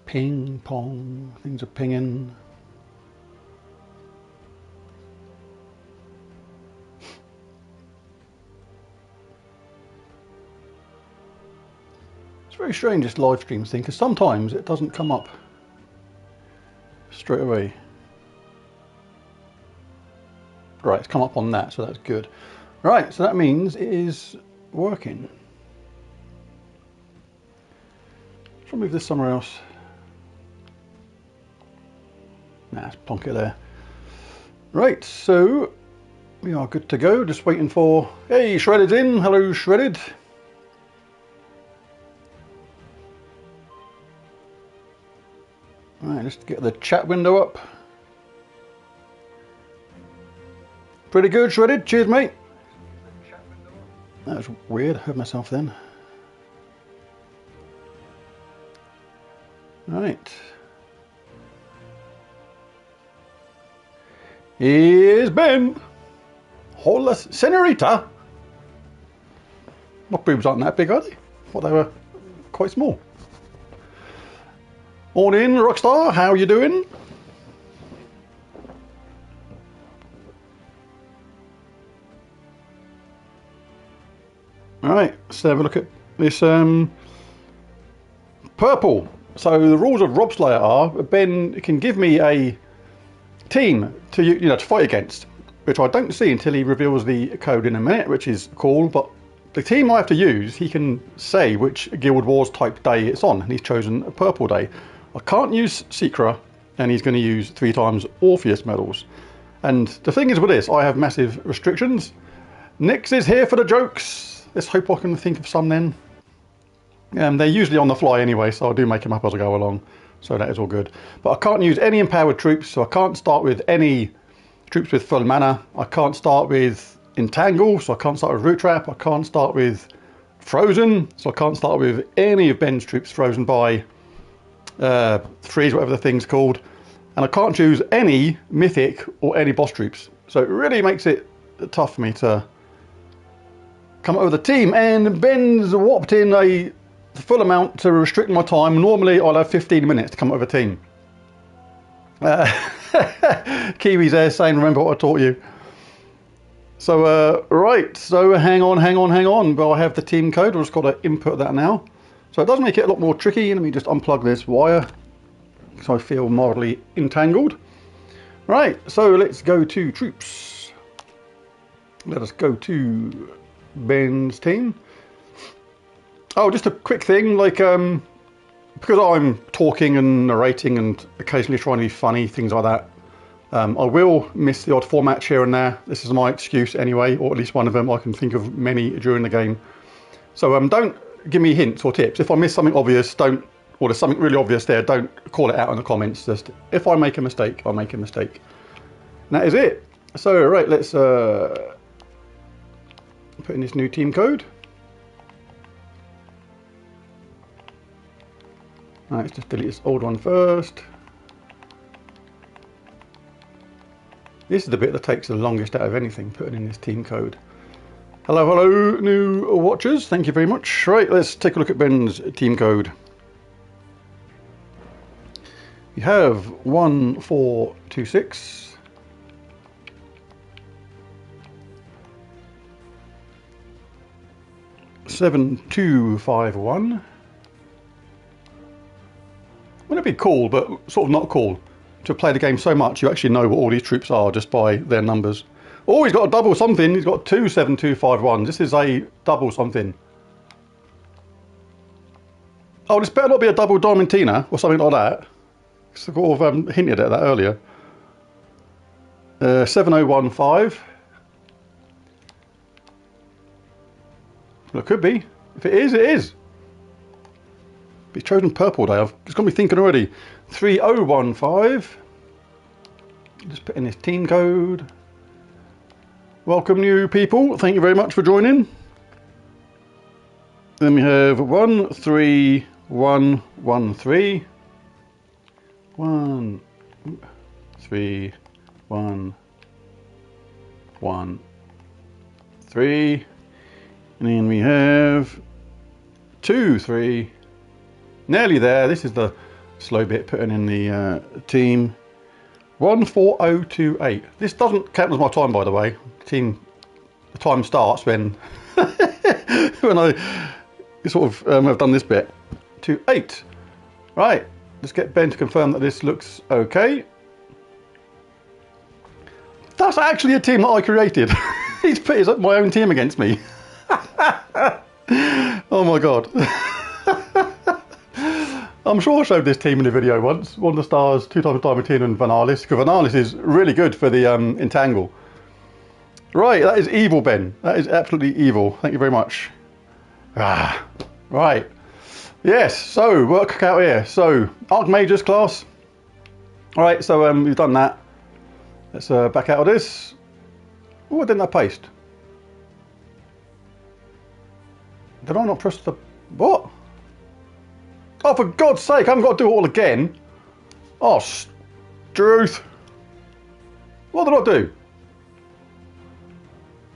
Ping pong. Things are pinging. It's very strange, this live stream thing, because sometimes it doesn't come up straight away. Right, it's come up on that, so that's good. Right, so that means it is working. Let's move this somewhere else. Nah, let's plonk it there. Right, so we are good to go. Just waiting for... Hey, Shredded's in. Hello, Shredded. Right, let's get the chat window up. Pretty good, Shredded. Cheers, mate. That was weird. I heard myself then. Right. Here's Ben. Hola, senorita. My boobs aren't that big, are they? I thought they were quite small. Morning, Rockstar. How you doing? Alright, let's have a look at this purple. So the rules of Robslayer are Ben can give me a team to to fight against, which I don't see until he reveals the code in a minute, which is cool. But the team I have to use, he can say which Guild Wars type day it's on, and he's chosen a purple day. I can't use Secra, and he's going to use 3 times Orpheus medals. And the thing is with this, I have massive restrictions. Nix is here for the jokes. Let's hope I can think of some then. They're usually on the fly anyway, so I do make them up as I go along. So that is all good. But I can't use any empowered troops, so I can't start with any troops with full mana. I can't start with Entangle, so I can't start with Root Trap. I can't start with Frozen, so I can't start with any of Ben's troops frozen by freeze, whatever the thing's called. And I can't choose any Mythic or any boss troops. So it really makes it tough for me to come up with a team. And Ben's whopped in a full amount to restrict my time. Normally I'll have 15 minutes to come up with a team. Kiwi's there saying, remember what I taught you. So right, so hang on, but I have the team code. I've just got to input that now. So it does make it a lot more tricky. Let me just unplug this wire because I feel mildly entangled. Right, so let's go to troops. Let us go to Ben's team. Oh, just a quick thing, like, because I'm talking and narrating and occasionally trying to be funny, things like that, I will miss the odd format here and there. This is my excuse anyway, or at least one of them. I can think of many during the game. So don't give me hints or tips. If I miss something obvious, or there's something really obvious there, don't call it out in the comments. Just, if I make a mistake, I'll make a mistake. And that is it. So, right, let's put in this new team code. Right, let's just delete this old one first. This is the bit that takes the longest out of anything, putting in this team code. Hello, new watchers. Thank you very much. Right, let's take a look at Ben's team code. You have 1426. Seven, 2, 5, 1. Wouldn't it be cool, but sort of not cool, to play the game so much you actually know what all these troops are just by their numbers? Oh, he's got a double something. He's got 2, 7, 2, 5, 1. This is a double something. Oh, this better not be a double Diamantina or something like that. Sort of hinted at that earlier. 7015. Well, it could be. If it is, it is. He's chosen purple day. I've just got me thinking already. 3015. Just put in this team code. Welcome new people. Thank you very much for joining. Then we have 13113. 1 3 1 1 3. And then we have 2 3. Nearly there. This is the Slow bit putting in the team. 14028. This doesn't count as my time, by the way. The time starts when when I sort of have done this bit. 28. Right. Let's get Ben to confirm that this looks okay. That's actually a team that I created. He's put my own team against me. Oh my god. I'm sure I showed this team in a video once. One of the stars, 2 times Diamond Tin and Vanalis. Because Vanalis is really good for the entangle. Right, that is evil, Ben. That is absolutely evil. Thank you very much. Ah, right. Yes, so work out here. So, Archmage's class. Alright, so we've done that. Let's back out of this. Oh, didn't I paste? Did I not press the... What? Oh, for God's sake, I haven't got to do it all again. Oh, Struth. What did I do?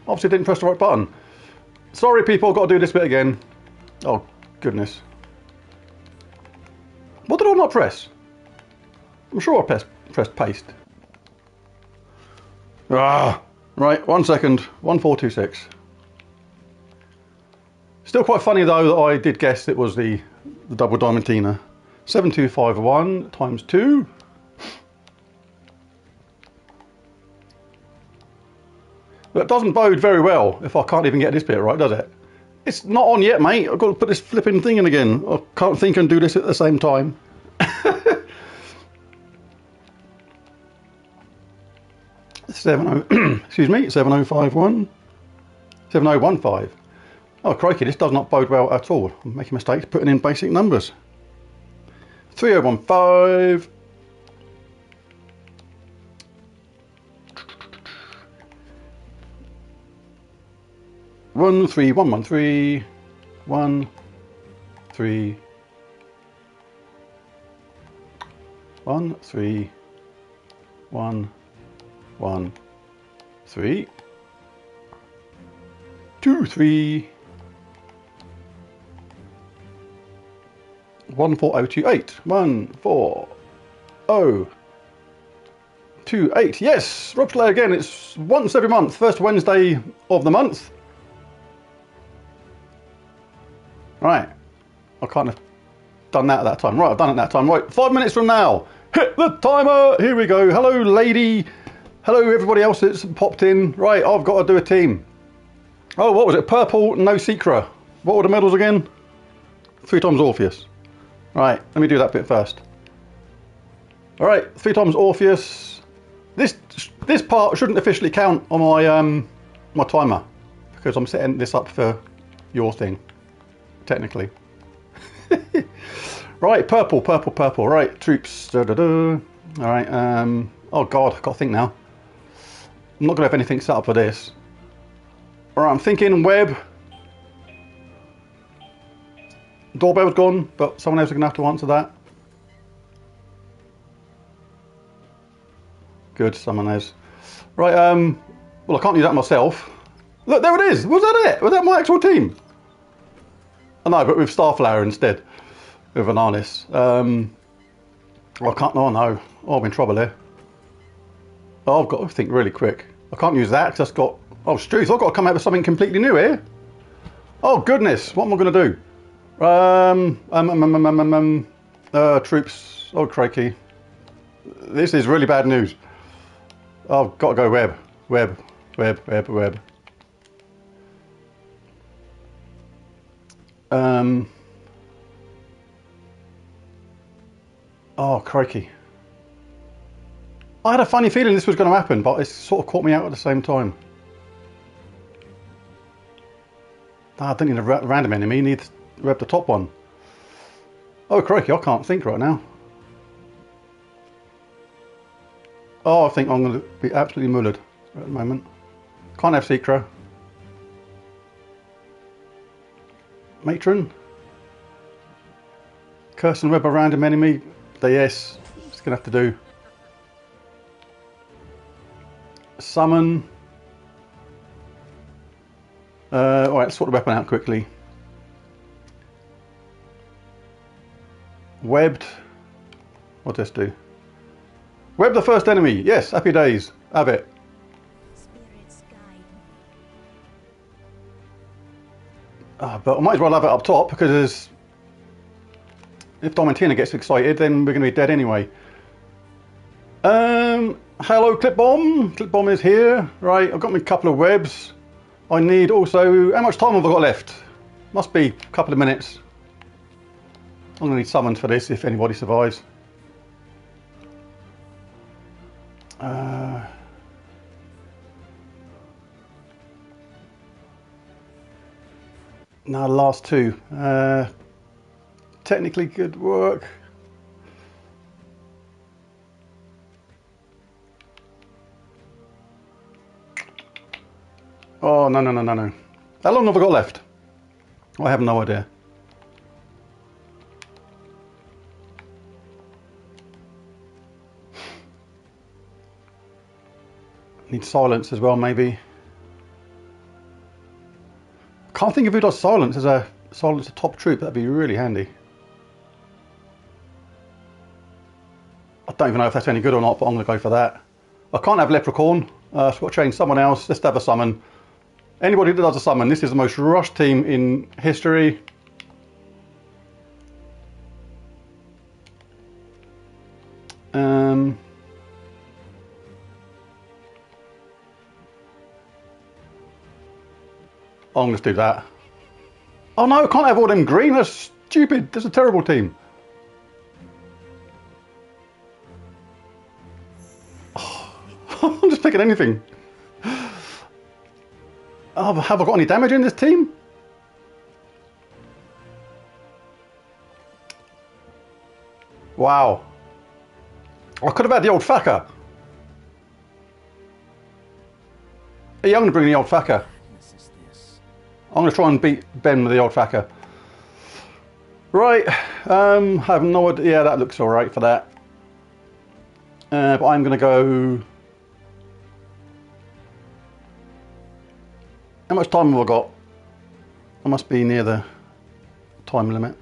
Obviously didn't press the right button. Sorry people, got to do this bit again. Oh, goodness. What did I not press? I'm sure I pressed paste. Ah, right, 1 second. 1426. Still quite funny though that I did guess it was the double Diamantina. 7251 times 2. That doesn't bode very well if I can't even get this bit right, does it? It's not on yet, mate. I've got to put this flipping thing in again. I can't think and do this at the same time. Excuse me, 7051. 7015. Oh, crikey, this does not bode well at all. I'm making mistakes putting in basic numbers. 3015. One, three, 113. 1, 3. 1, 3. 1, 1, 3. 2, 3. 14028. 14028. Yes, Robslayer again. It's once every month, first Wednesday of the month. Right, I can't have done that at that time. Right, I've done it that time. Right, 5 minutes from now. Hit the timer. Here we go. Hello, lady. Hello, everybody else that's popped in. Right, I've got to do a team. Oh, what was it? Purple, no Secra. What were the medals again? 3 times Orpheus. Right, let me do that bit first. All right, 3 times Orpheus. This part shouldn't officially count on my my timer because I'm setting this up for your thing. Technically. Right, purple. Right, troops. Da, da, da. All right. Oh God, I've got to think now. I'm not gonna have anything set up for this. All right, I'm thinking web. Doorbell's gone, but someone else is gonna have to answer that. Good, someone has. Right. Well, I can't use that myself. Look, there it is. Was that it? Was that my actual team? I know, but with Starflower instead, with Vanalis. I can't. Oh no! Oh, I'm in trouble here. Oh, I've got to think really quick. I can't use that because that's got. Oh, Struth! I've got to come out with something completely new here. Oh goodness! What am I going to do? Troops. Oh crikey! This is really bad news. I've got to go web. Oh crikey. I had a funny feeling this was going to happen, but it sort of caught me out at the same time. I don't need a random enemy, I need to grab the top one. Oh crikey, I can't think right now. Oh, I think I'm going to be absolutely mullered at the moment. Can't have Secra. Matron. Curse and web a random enemy. Yes, it's going to have to do. Summon. Alright, let's sort the weapon out quickly. Webbed. What's this do? Web the first enemy. Yes, happy days. Have it. But I might as well have it up top because if Diamantina gets excited, then we're going to be dead anyway. Hello, Clip Bomb. Clip Bomb is here. Right, I've got me a couple of webs. I need also... How much time have I got left? Must be a couple of minutes. I'm going to need summons for this if anybody survives. No, last two. Technically could work. Oh, no. How long have I got left? I have no idea. Need silence as well, maybe. Can't think of who does silence as a top troop. That'd be really handy. I don't even know if that's any good or not, but I'm going to go for that. I can't have Leprechaun, so I've got to change someone else. Let's have a summon. Anybody that does a summon, this is the most rushed team in history. I'm going to do that. Oh no, I can't have all them green. That's stupid. That's a terrible team. Oh, I'm just picking anything. Oh, have I got any damage in this team? Wow. I could have had the old Facker. Yeah, I'm going to bring the old Facker. I'm going to try and beat Ben with the old Facker. Right, I have no idea. Yeah, that looks alright for that. But I'm going to go... How much time have I got? I must be near the time limit.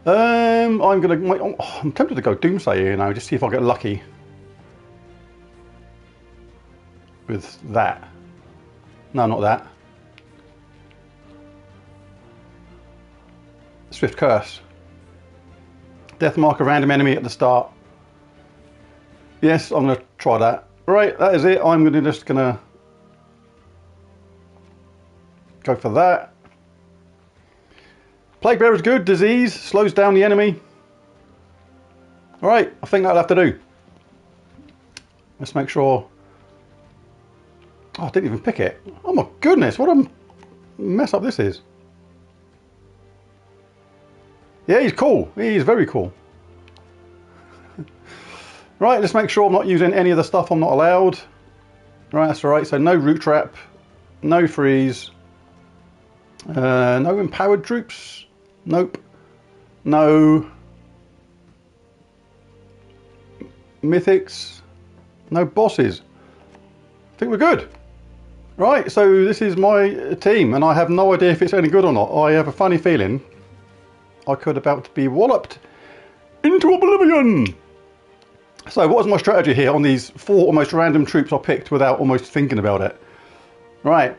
I'm tempted to go Doomsayer, you know, just see if I get lucky with that. No, not that. Swift Curse. Death mark a random enemy at the start. Yes, I'm going to try that. Right, that is it. I'm just going to go for that. Plague Bearer is good. Disease slows down the enemy. Alright, I think that'll have to do. Let's make sure. Oh, I didn't even pick it. Oh my goodness, what a mess up this is. Yeah, he's cool. He's very cool. Right, let's make sure I'm not using any of the stuff I'm not allowed. Right, that's alright. So no root trap, no freeze, no empowered troops. Nope. No mythics. No bosses. I think we're good. Right, so this is my team, and I have no idea if it's any good or not. I have a funny feeling I could about to be walloped into oblivion. So what was my strategy here on these 4 almost random troops I picked without almost thinking about it? Right,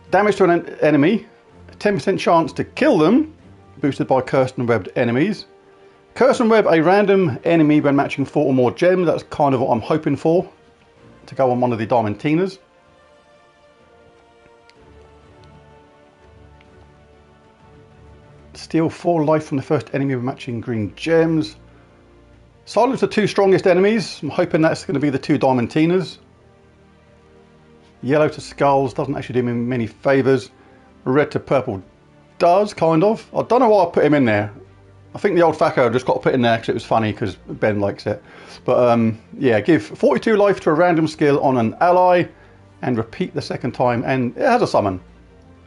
damage to an enemy, 10% chance to kill them, boosted by cursed and webbed enemies. Curse and web a random enemy when matching 4 or more gems. That's kind of what I'm hoping for, to go on one of the Diamantinas. Steal 4 life from the first enemy when matching green gems. Silence the 2 strongest enemies. I'm hoping that's going to be the 2 Diamantinas. Yellow to skulls doesn't actually do me many favours. Red to purple does, kind of. I don't know why I put him in there. I think the old Facker just got to put in there because it was funny, because Ben likes it. But yeah, give 42 life to a random skill on an ally and repeat the second time, and it has a summon.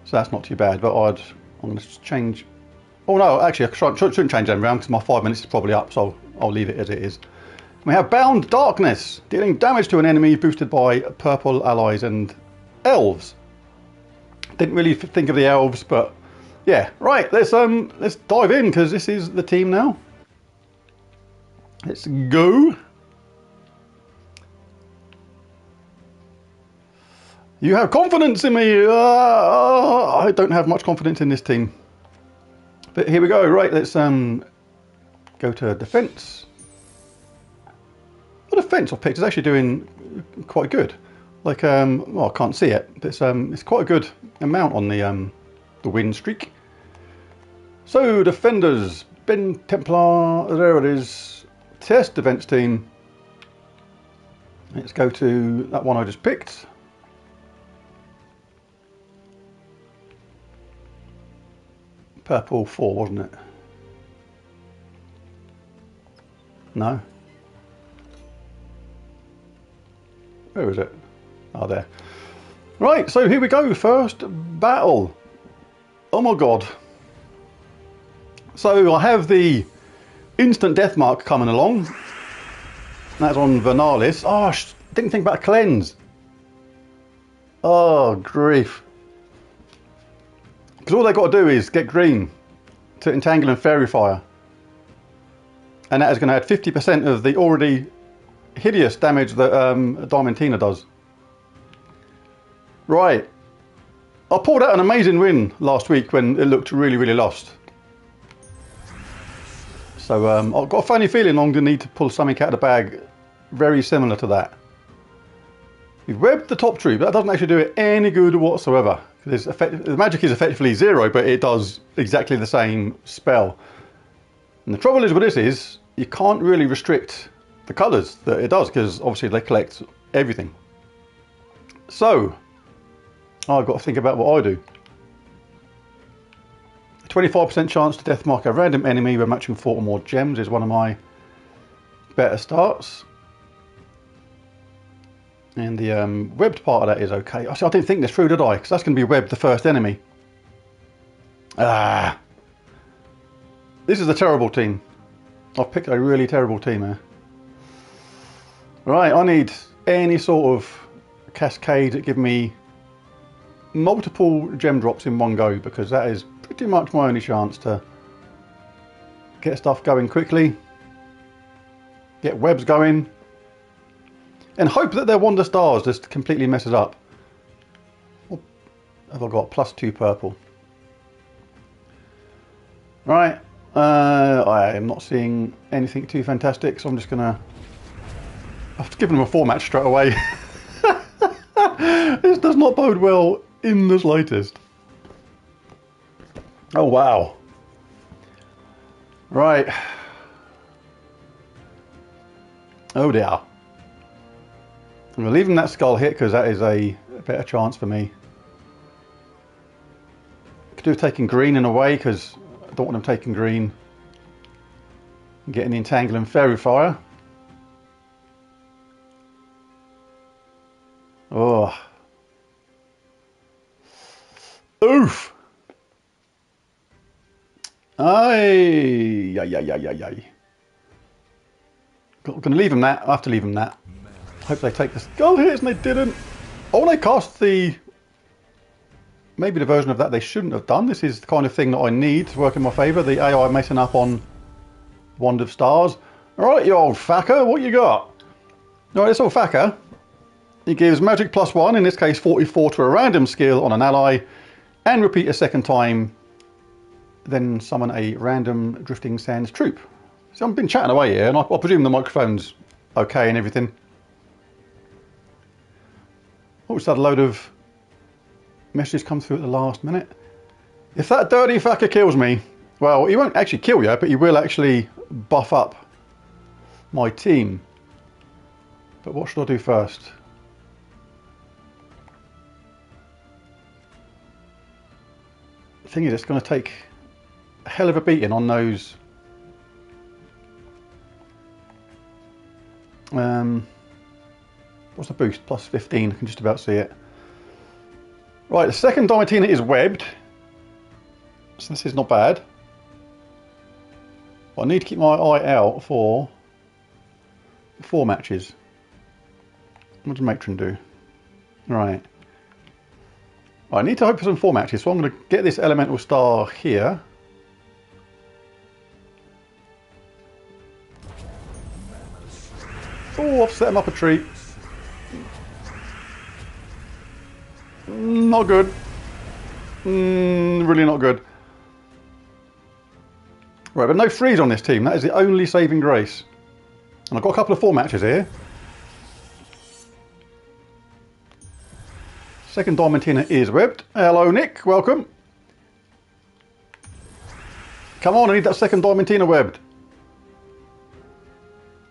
So that's not too bad, but I'm going to change... Oh no, actually I shouldn't change them around because my 5 minutes is probably up, so I'll leave it as it is. We have Bound Darkness, dealing damage to an enemy boosted by purple allies and elves. Didn't really think of the elves, but Yeah, right, let's dive in, because this is the team now. Let's go. You have confidence in me. I don't have much confidence in this team. But here we go. Right, let's go to defense. The defense I've picked is actually doing quite good. Like, well, I can't see it, but it's quite a good amount on the win streak. So defenders, Ben Templar, there it is. Test defense team. Let's go to that one I just picked. Purple 4, wasn't it? No. Where is it? Oh, there. Right, so here we go. First battle. Oh my god. So I have the instant death mark coming along. That's on Vernalis. Oh, I didn't think about a cleanse. Oh, grief. Because all they've got to do is get green to entangle and fairy fire. And that is going to add 50% of the already hideous damage that Diamantina does. Right. I pulled out an amazing win last week when it looked really, really lost. So I've got a funny feeling I'm going to need to pull something out of the bag very similar to that. We've webbed the top tree, but that doesn't actually do it any good whatsoever. The magic is effectively 0, but it does exactly the same spell. And the trouble is with this is, you can't really restrict the colours that it does, because obviously they collect everything. So, I've got to think about what I do. 25% chance to death mark a random enemy when matching 4 or more gems is one of my better starts. And the webbed part of that is okay. I didn't think this through, did I? Because that's going to be webbed the first enemy. Ah. This is a terrible team. I've picked a really terrible team here. Right, I need any sort of cascade that give me multiple gem drops in one go, because that is pretty much my only chance to get stuff going quickly, get webs going, and hope that their Wonder Stars just completely messes up. What have I got? +2 purple. Right, I am not seeing anything too fantastic, so I'm just gonna have to give them a 4 match straight away. This does not bode well in the slightest. Oh wow. Right. Oh dear. I'm going to leave him that skull hit, because that is a better chance for me. Could do with taking green in a way, because I don't want him taking green and getting the entangle and fairy fire. Oh. Oof. Ay. I'm going to leave him that. I have to leave him that. I hope they take the skull hits, and they didn't. Oh, they cost the... Maybe the version of that they shouldn't have done. This is the kind of thing that I need to work in my favour. The AI messing up on Wand of Stars. Alright, you old fucker, what you got? Alright, this old fucker, he gives magic +1, in this case 44 to a random skill on an ally, and repeat a second time, then summon a random Drifting Sands troop. So I've been chatting away here, and I presume the microphone's okay and everything. Oh, just had a load of messages come through at the last minute. If that dirty fucker kills me, well, he won't actually kill you, but he will actually buff up my team. But what should I do first? The thing is, it's going to take a hell of a beating on those. What's the boost? +15, I can just about see it. Right, the second Diamantina is webbed, so this is not bad. But I need to keep my eye out for 4 matches. What does Matron do? Right. I need to hope for some 4 matches, so I'm going to get this elemental star here. Oh, I've set him up a tree. Not good. Really not good. Right, but no freeze on this team. That is the only saving grace. And I've got a couple of 4 matches here. Second Diamantina is webbed. Hello, Nick. Welcome. Come on, I need that second Diamantina webbed.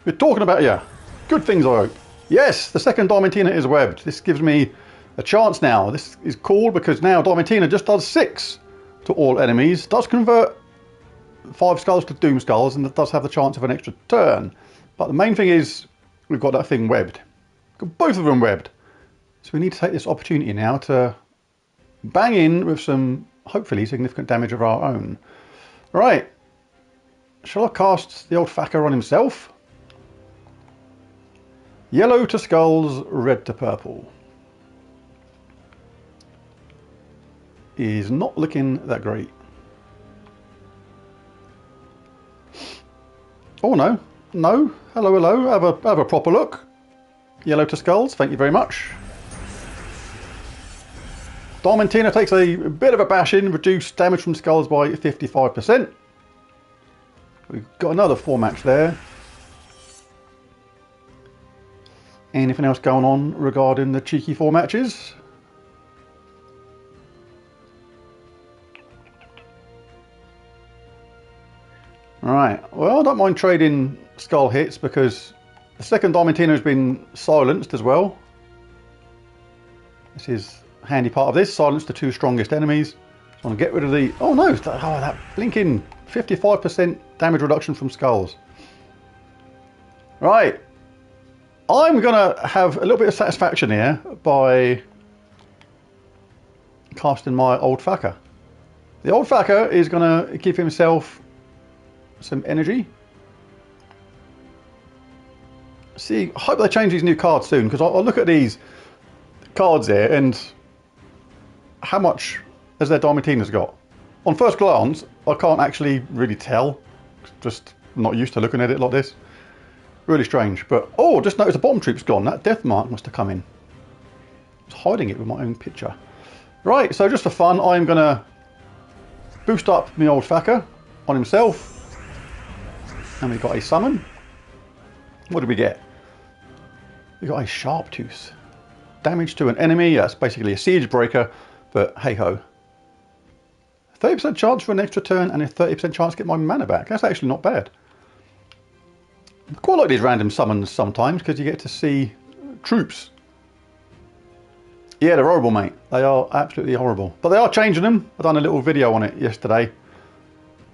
We're talking about you. Good things, I hope. Yes, the second Diamantina is webbed. This gives me a chance now. This is cool because now Diamantina just does 6 to all enemies. Does convert 5 skulls to Doom Skulls, and it does have the chance of an extra turn. But the main thing is we've got that thing webbed. Got both of them webbed. So we need to take this opportunity now to bang in with some, hopefully, significant damage of our own. Right. Shall I cast the old Facker on himself? Yellow to skulls, red to purple. Is not looking that great. Oh no, no, hello, hello, have a proper look. Yellow to skulls, thank you very much. Diamantina takes a bit of a bashing, reduced damage from skulls by 55%. We've got another 4 match there. Anything else going on regarding the cheeky 4 matches? Right, well, I don't mind trading skull hits because the second Diamantina has been silenced as well. This is a handy part of this, silence the 2 strongest enemies. So I'm going to get rid of the... Oh no, that blinking 55% damage reduction from skulls. Right. I'm going to have a little bit of satisfaction here by casting my old Facker. The old Facker is going to give himself some energy. See, I hope they change these new cards soon, because I'll look at these cards here and how much has their Diamantina's got? On first glance, I can't actually really tell. Just not used to looking at it like this. Really strange, but oh, just noticed the bottom troop's gone. That death mark must have come in. I was hiding it with my own picture. Right, so just for fun, I'm gonna boost up my old Facker on himself, and we got a summon. What did we get? We got a Sharp Tooth. Damage to an enemy. That's basically a siege breaker, but hey ho. 30% chance for an extra turn and a 30% chance to get my mana back. That's actually not bad. I quite like these random summons sometimes because you get to see troops. Yeah, they're horrible, mate. They are absolutely horrible. But they are changing them. I've done a little video on it yesterday.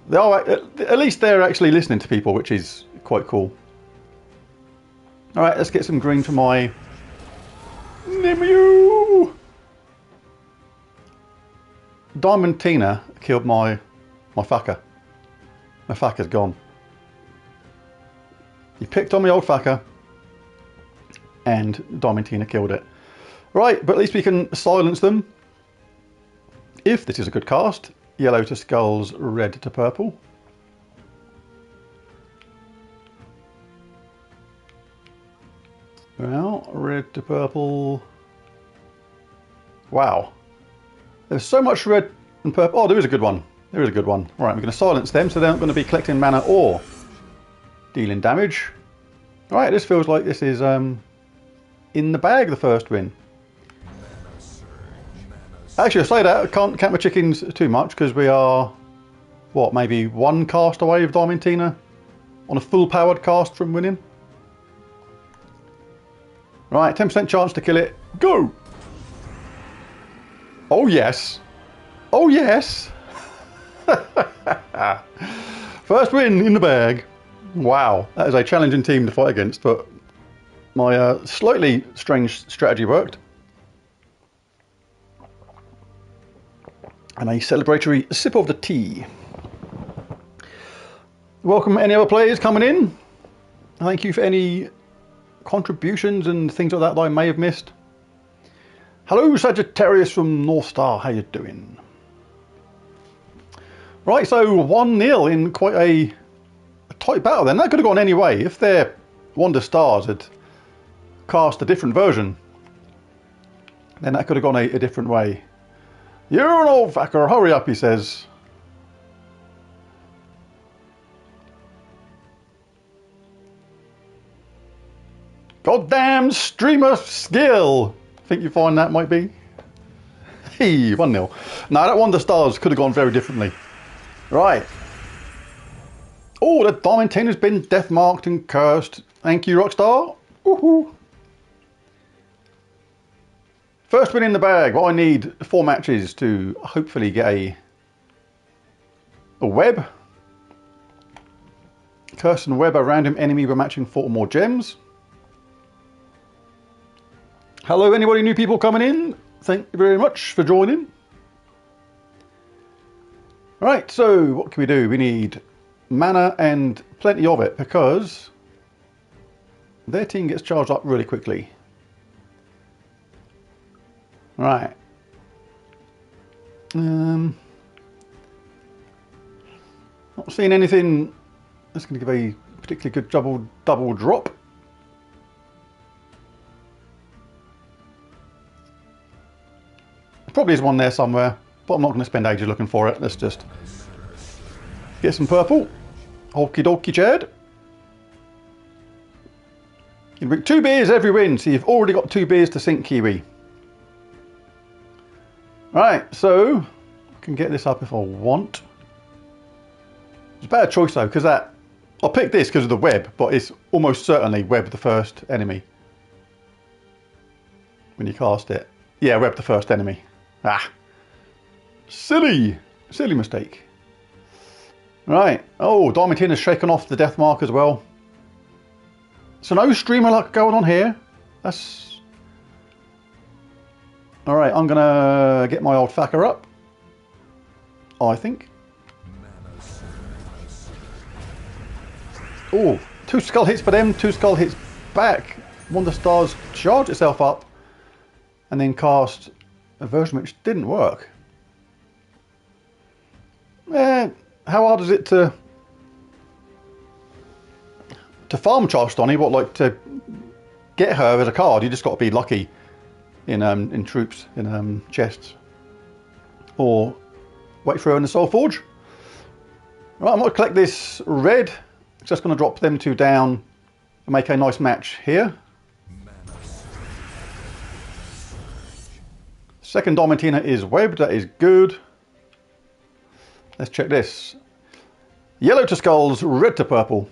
They are, at least they're actually listening to people, which is quite cool. Alright, let's get some green for my Nimue. Diamantina killed my Facker. My Facker's gone. He picked on my old Facker and Diamantina killed it. Right, but at least we can silence them. If this is a good cast. Yellow to skulls, red to purple. Well, red to purple. Wow. There's so much red and purple. Oh, there is a good one. There is a good one. All right, we're going to silence them so they're not going to be collecting mana or dealing damage. All right, this feels like this is in the bag, the first win. Actually, I say that, I can't count my chickens too much because we are, what, maybe 1 cast away of Diamantina on a full powered cast from winning. Right, 10% chance to kill it. Go! Oh, yes. Oh, yes. First win in the bag. Wow, that is a challenging team to fight against, but my slightly strange strategy worked. And a celebratory sip of the tea. Welcome any other players coming in. Thank you for any contributions and things like that I may have missed. Hello, Sagittarius from North Star. How you doing? Right, so 1-0 in quite a tight battle then. That could have gone any way. If their Wonder Stars had cast a different version, then that could have gone a different way. You're an old fucker. Hurry up, he says. Goddamn streamer skill. Think you find that might be? Hey, 1-0. No, that Wonder Stars could have gone very differently. Right. Oh, the Diamond 10 has been death marked and cursed. Thank you, Rockstar. Woohoo. First win in the bag. Well, I need 4 matches to hopefully get a web. Curse and web, a random enemy by matching 4 or more gems. Hello, anybody new people coming in? Thank you very much for joining. Right, so what can we do? We need mana and plenty of it because their team gets charged up really quickly. Right. Not seeing anything that's going to give a particularly good double drop. Probably is one there somewhere, but I'm not going to spend ages looking for it. Let's just get some purple. Okie dokie, Chad. You drink 2 beers every win, so you've already got 2 beers to sink, Kiwi. Right, so I can get this up if I want. It's a better choice though, because I'll pick this because of the web, but it's almost certainly web the first enemy when you cast it. Yeah, web the first enemy. Ah, silly mistake. Right. Oh, Diamond 10 has shaken off the death mark as well. So no streamer luck going on here. That's all right. I'm gonna get my old fucker up, I think. Oh, 2 skull hits for them, 2 skull hits back. Wonder Stars charge itself up and then cast a version which didn't work. How hard is it to farm charge Stoney? What, like to get her as a card? You just got to be lucky in troops, in chests, or wait for her in the Soul Forge. Right, I'm going to collect this red. It's just going to drop them 2 down and make a nice match here. Second Diamantina is webbed, that is good. Let's check this. Yellow to skulls, red to purple.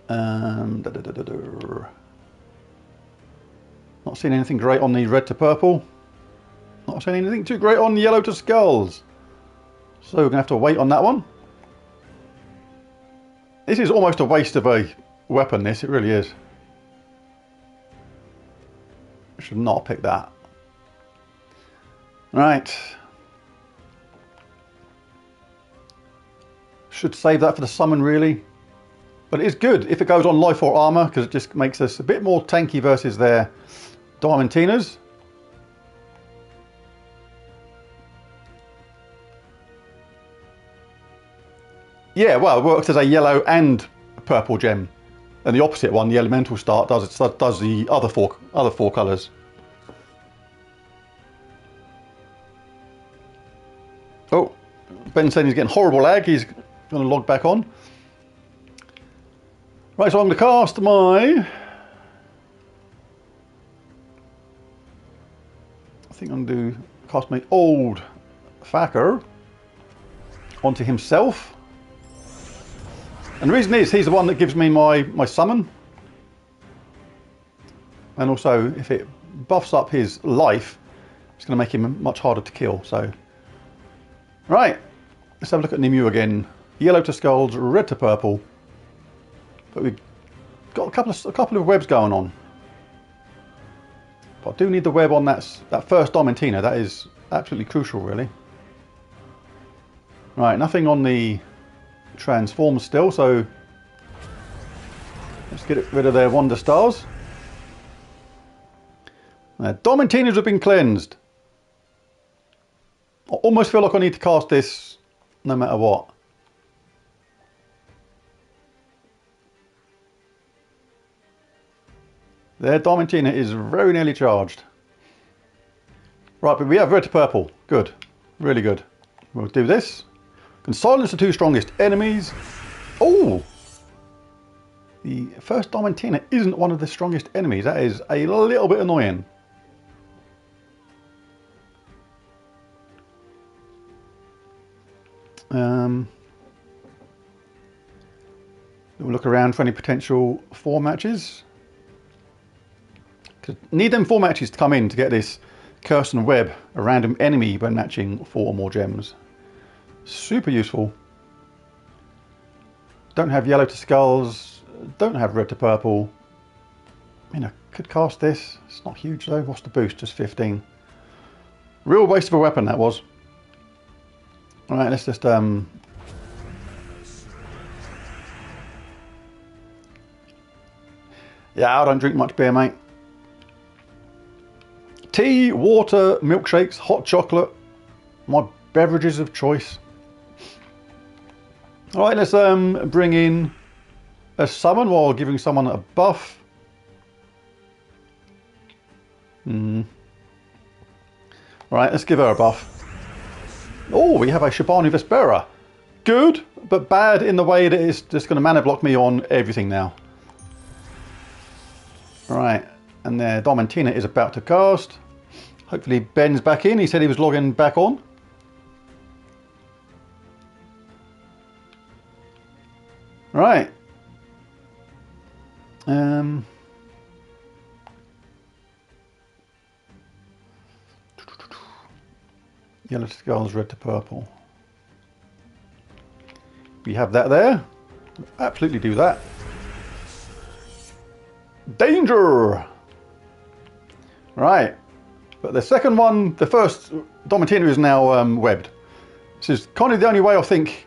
Not seeing anything great on the red to purple. Not seeing anything too great on yellow to skulls. So we're going to have to wait on that one. This is almost a waste of a weapon, this, it really is. Should not pick that. Right. Should save that for the summon, really. But it is good if it goes on life or armor, because it just makes us a bit more tanky versus their Diamantinas. Yeah, well, it works as a yellow and purple gem. And the opposite one, the elemental start, does the other four colours. Oh, Ben's saying he's getting horrible lag. He's going to log back on. Right, so I'm going to cast my... I think I'm going to cast my old Thacker onto himself. And the reason is, he's the one that gives me my summon. And also, if it buffs up his life, it's going to make him much harder to kill. So, right, let's have a look at Nimue again. Yellow to skulls, red to purple. But we've got a couple of webs going on. But I do need the web on that first Diamantina. That is absolutely crucial, really. Right, nothing on the transform still, so let's get rid of their Wonder Stars. Domentinas have been cleansed. I almost feel like I need to cast this no matter what. Their Diamantina is very nearly charged. Right, but we have red to purple. Good. Really good. We'll do this. Can silence the two strongest enemies. Oh! The first Diamantina isn't one of the strongest enemies. That is a little bit annoying. We'll look around for any potential 4 matches. Need them 4 matches to come in to get this Curse and Web, a random enemy when matching 4 or more gems. Super useful. Don't have yellow to skulls, don't have red to purple. I mean, I could cast this. It's not huge though. What's the boost? Just 15. Real waste of a weapon that was. Alright, let's just yeah, I don't drink much beer, mate. Tea, water, milkshakes, hot chocolate, my beverages of choice. Alright, let's bring in a summon while giving someone a buff. Alright, let's give her a buff. Oh, we have a Shibanu Vespera. Good, but bad in the way that it's just going to mana block me on everything now. Right, and their Diamantina is about to cast. Hopefully Ben's back in. He said he was logging back on. Right. Yellow to skulls, red to purple. We have that there. Absolutely do that. Danger! Right. But the second one, the first Diamantina is now webbed. This is kind of the only way I think.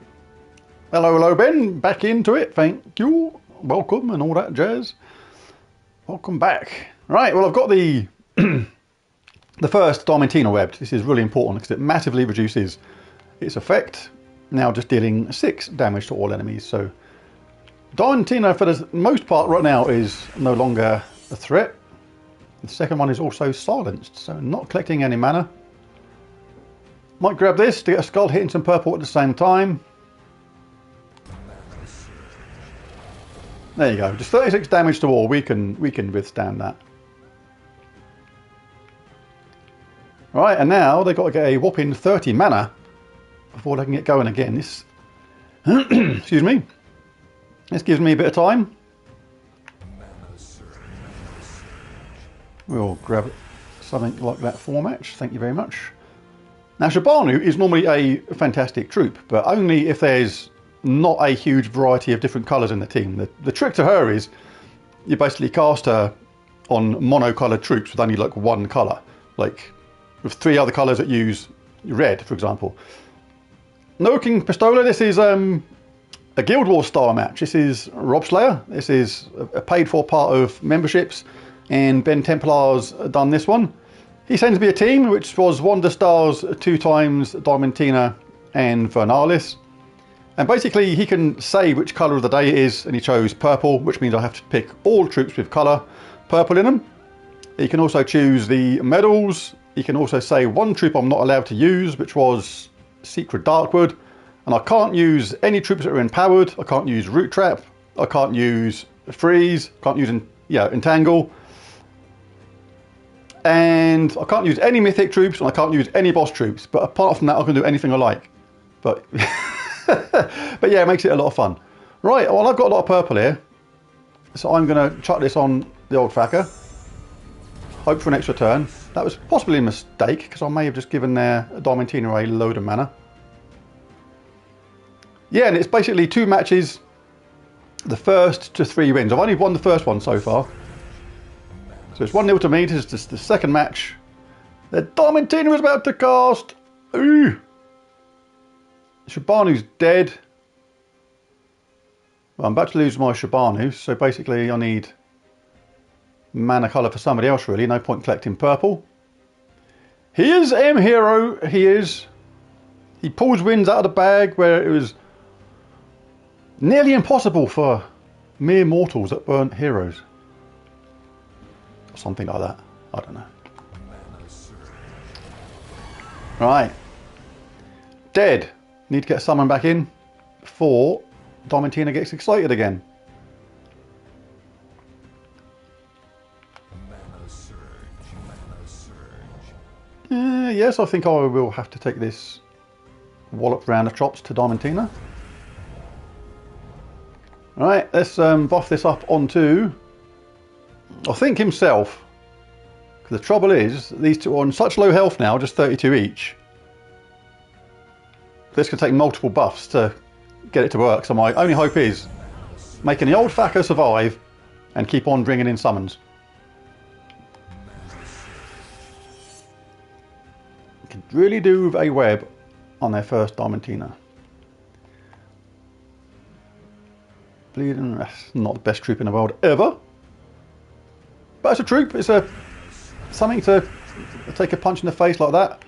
Hello Ben, back into it, thank you. Welcome and all that jazz. Welcome back. Right, well I've got the the first Diamantina webbed. This is really important because it massively reduces its effect. Now just dealing 6 damage to all enemies. So Diamantina for the most part right now is no longer a threat. The second one is also silenced, so not collecting any mana. Might grab this to get a skull hitting some purple at the same time. There you go, just 36 damage to all. We can withstand that. Right, and now they've got to get a whopping 30 mana before they can get going again. This, excuse me, this gives me a bit of time. We'll grab something like that for match. Thank you very much. Now, Shibanu is normally a fantastic troop, but only if there's not a huge variety of different colours in the team. The trick to her is you basically cast her on monocoloured troops with only like one colour, like with 3 other colours that use red, for example. No King Pistola, this is a Guild Wars style match. This is Robslayer. This is a paid for part of memberships, and Ben Templar's done this one. He sends me a team which was Wander Stars 2 times Diamantina and Vernalis. And basically he can say which colour of the day it is, and he chose purple, which means I have to pick all troops with colour purple in them. He can also choose the medals. He can also say one troop I'm not allowed to use, which was Secret Darkwood. And I can't use any troops that are empowered. I can't use Root Trap. I can't use Freeze. Can't use Entangle. And I can't use any Mythic troops, and I can't use any boss troops. But apart from that, I can do anything I like. But, but yeah, it makes it a lot of fun. Right, well, I've got a lot of purple here. So I'm going to chuck this on the old Facker. Hope for an extra turn. That was possibly a mistake, because I may have just given their Diamantina a load of mana. Yeah, and it's basically 2 matches, the first to 3 wins. I've only won the first one so far. So it's 1-0 to me. This is the second match. The Diamantina is about to cast. Ooh. Shibanu's dead. Well, I'm about to lose my Shibanu, so basically I need mana colour for somebody else, really. No point collecting purple. He is M Hero, he is. He pulls wins out of the bag where it was nearly impossible for mere mortals that weren't heroes. Or something like that. I don't know. Right. Dead. Need to get someone back in before Diamantina gets excited again. Yes, I think I will have to take this wallop round the chops to Diamantina. Right, let's buff this up onto, I think, himself. Because the trouble is, these two are on such low health now, just 32 each. This could take multiple buffs to get it to work, so my only hope is making the old Thacker survive and keep on bringing in summons. Could really do with a web on their first Diamantina. Bleeding, that's not the best troop in the world ever. But it's a troop, it's something to take a punch in the face like that.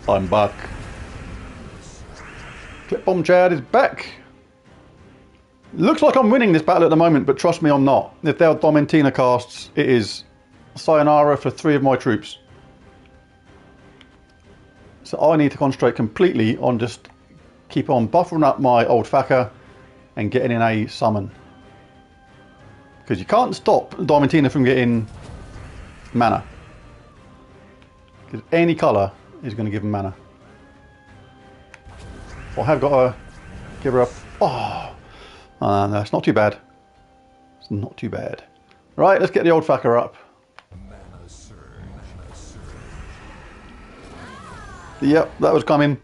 I'm back. Clip Bomb Chad is back. Looks like I'm winning this battle at the moment, but trust me, I'm not. If they are Diamantina casts, it is sayonara for 3 of my troops. So I need to concentrate completely on just keep on buffering up my old Thacker and getting in a summon. Because you can't stop Diamantina from getting mana. Because any colour is going to give him mana. I have got to give her a... Oh, no, it's not too bad. It's not too bad. Right, let's get the old Thacker up. Yep, that was coming.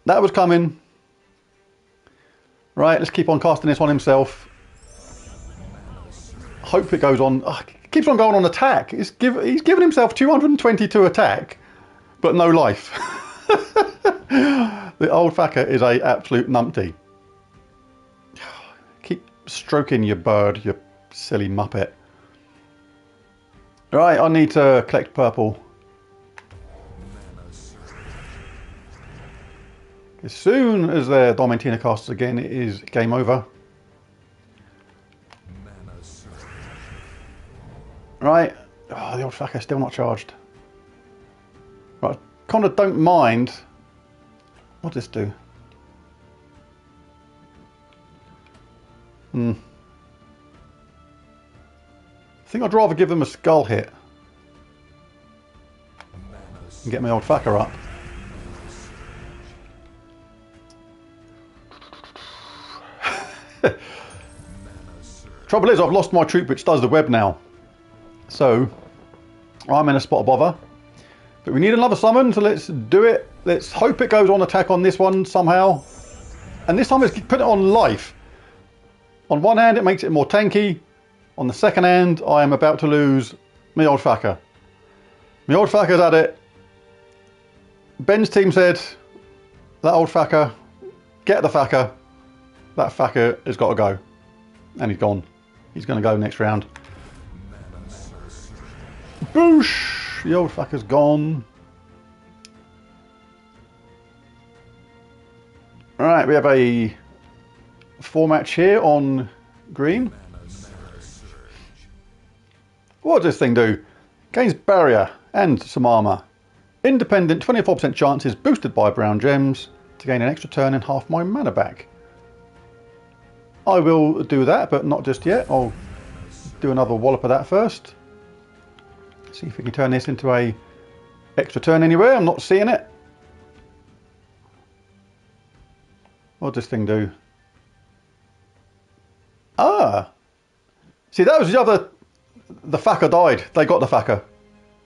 That was coming. Right, let's keep on casting this on himself. Hope it goes on. Oh, it keeps on going on attack. He's given himself 222 attack, but no life. The old Thacker is a absolute numpty. Keep stroking your bird, you silly muppet. Right, I need to collect purple. As soon as their Diamantina casts again, it is game over. Right. Oh, the old Thacker still not charged. Right, kind of don't mind. What does this do? I think I'd rather give them a skull hit and get my old Thacker up. Trouble is, I've lost my troop which does the web now. So, I'm in a spot of bother. But we need another summon, so let's do it. Let's hope it goes on attack on this one somehow. And this time let's put it on life. On one hand, it makes it more tanky. On the second hand, I am about to lose my old Thacker. My old Thacker's at it. Ben's team said, that old Thacker, get the Thacker. That Thacker has got to go. And he's gone. He's going to go next round. Boosh! The old Thacker's gone. Alright, we have a 4-match here on green. What does this thing do? Gains barrier and some armour. Independent 24% chances boosted by brown gems to gain an extra turn and half my mana back. I will do that, but not just yet. I'll do another wallop of that first. See if we can turn this into a extra turn anywhere. I'm not seeing it. What does this thing do? Ah! See, that was the other... The Thacker died. They got the Thacker.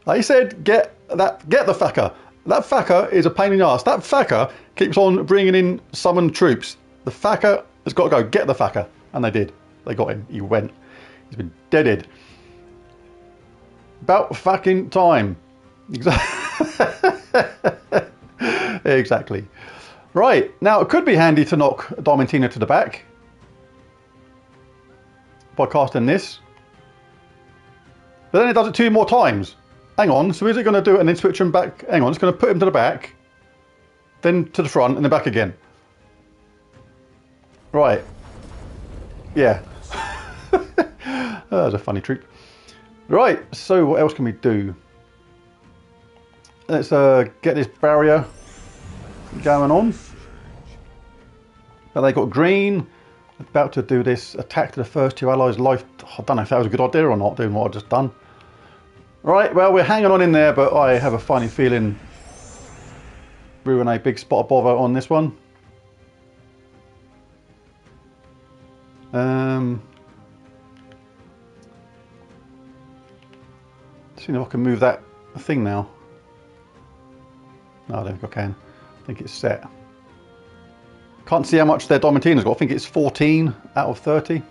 They said, get the Thacker. That Thacker is a pain in the arse. That Thacker keeps on bringing in summoned troops. The Thacker has got to go. Get the Thacker. And they did. They got him. He went. He's been deaded. About fucking time. Exactly. Right. Now, it could be handy to knock Diamantina to the back by casting this. But then it does it 2 more times. Hang on, so is it going to do it and then switch them back? Hang on, it's going to put him to the back, then to the front, and then back again. Right. Yeah. That was a funny trick. Right, so what else can we do? Let's get this barrier going on. But they got green. About to do this attack to the first 2 allies' life. I don't know if that was a good idea or not, doing what I've just done. Right, well, we're hanging on in there, but I have a funny feeling we're in a big spot of bother on this one. See if I can move that thing now. No, I don't think I can. I think it's set. Can't see how much their Diamantina's got. I think it's 14 out of 30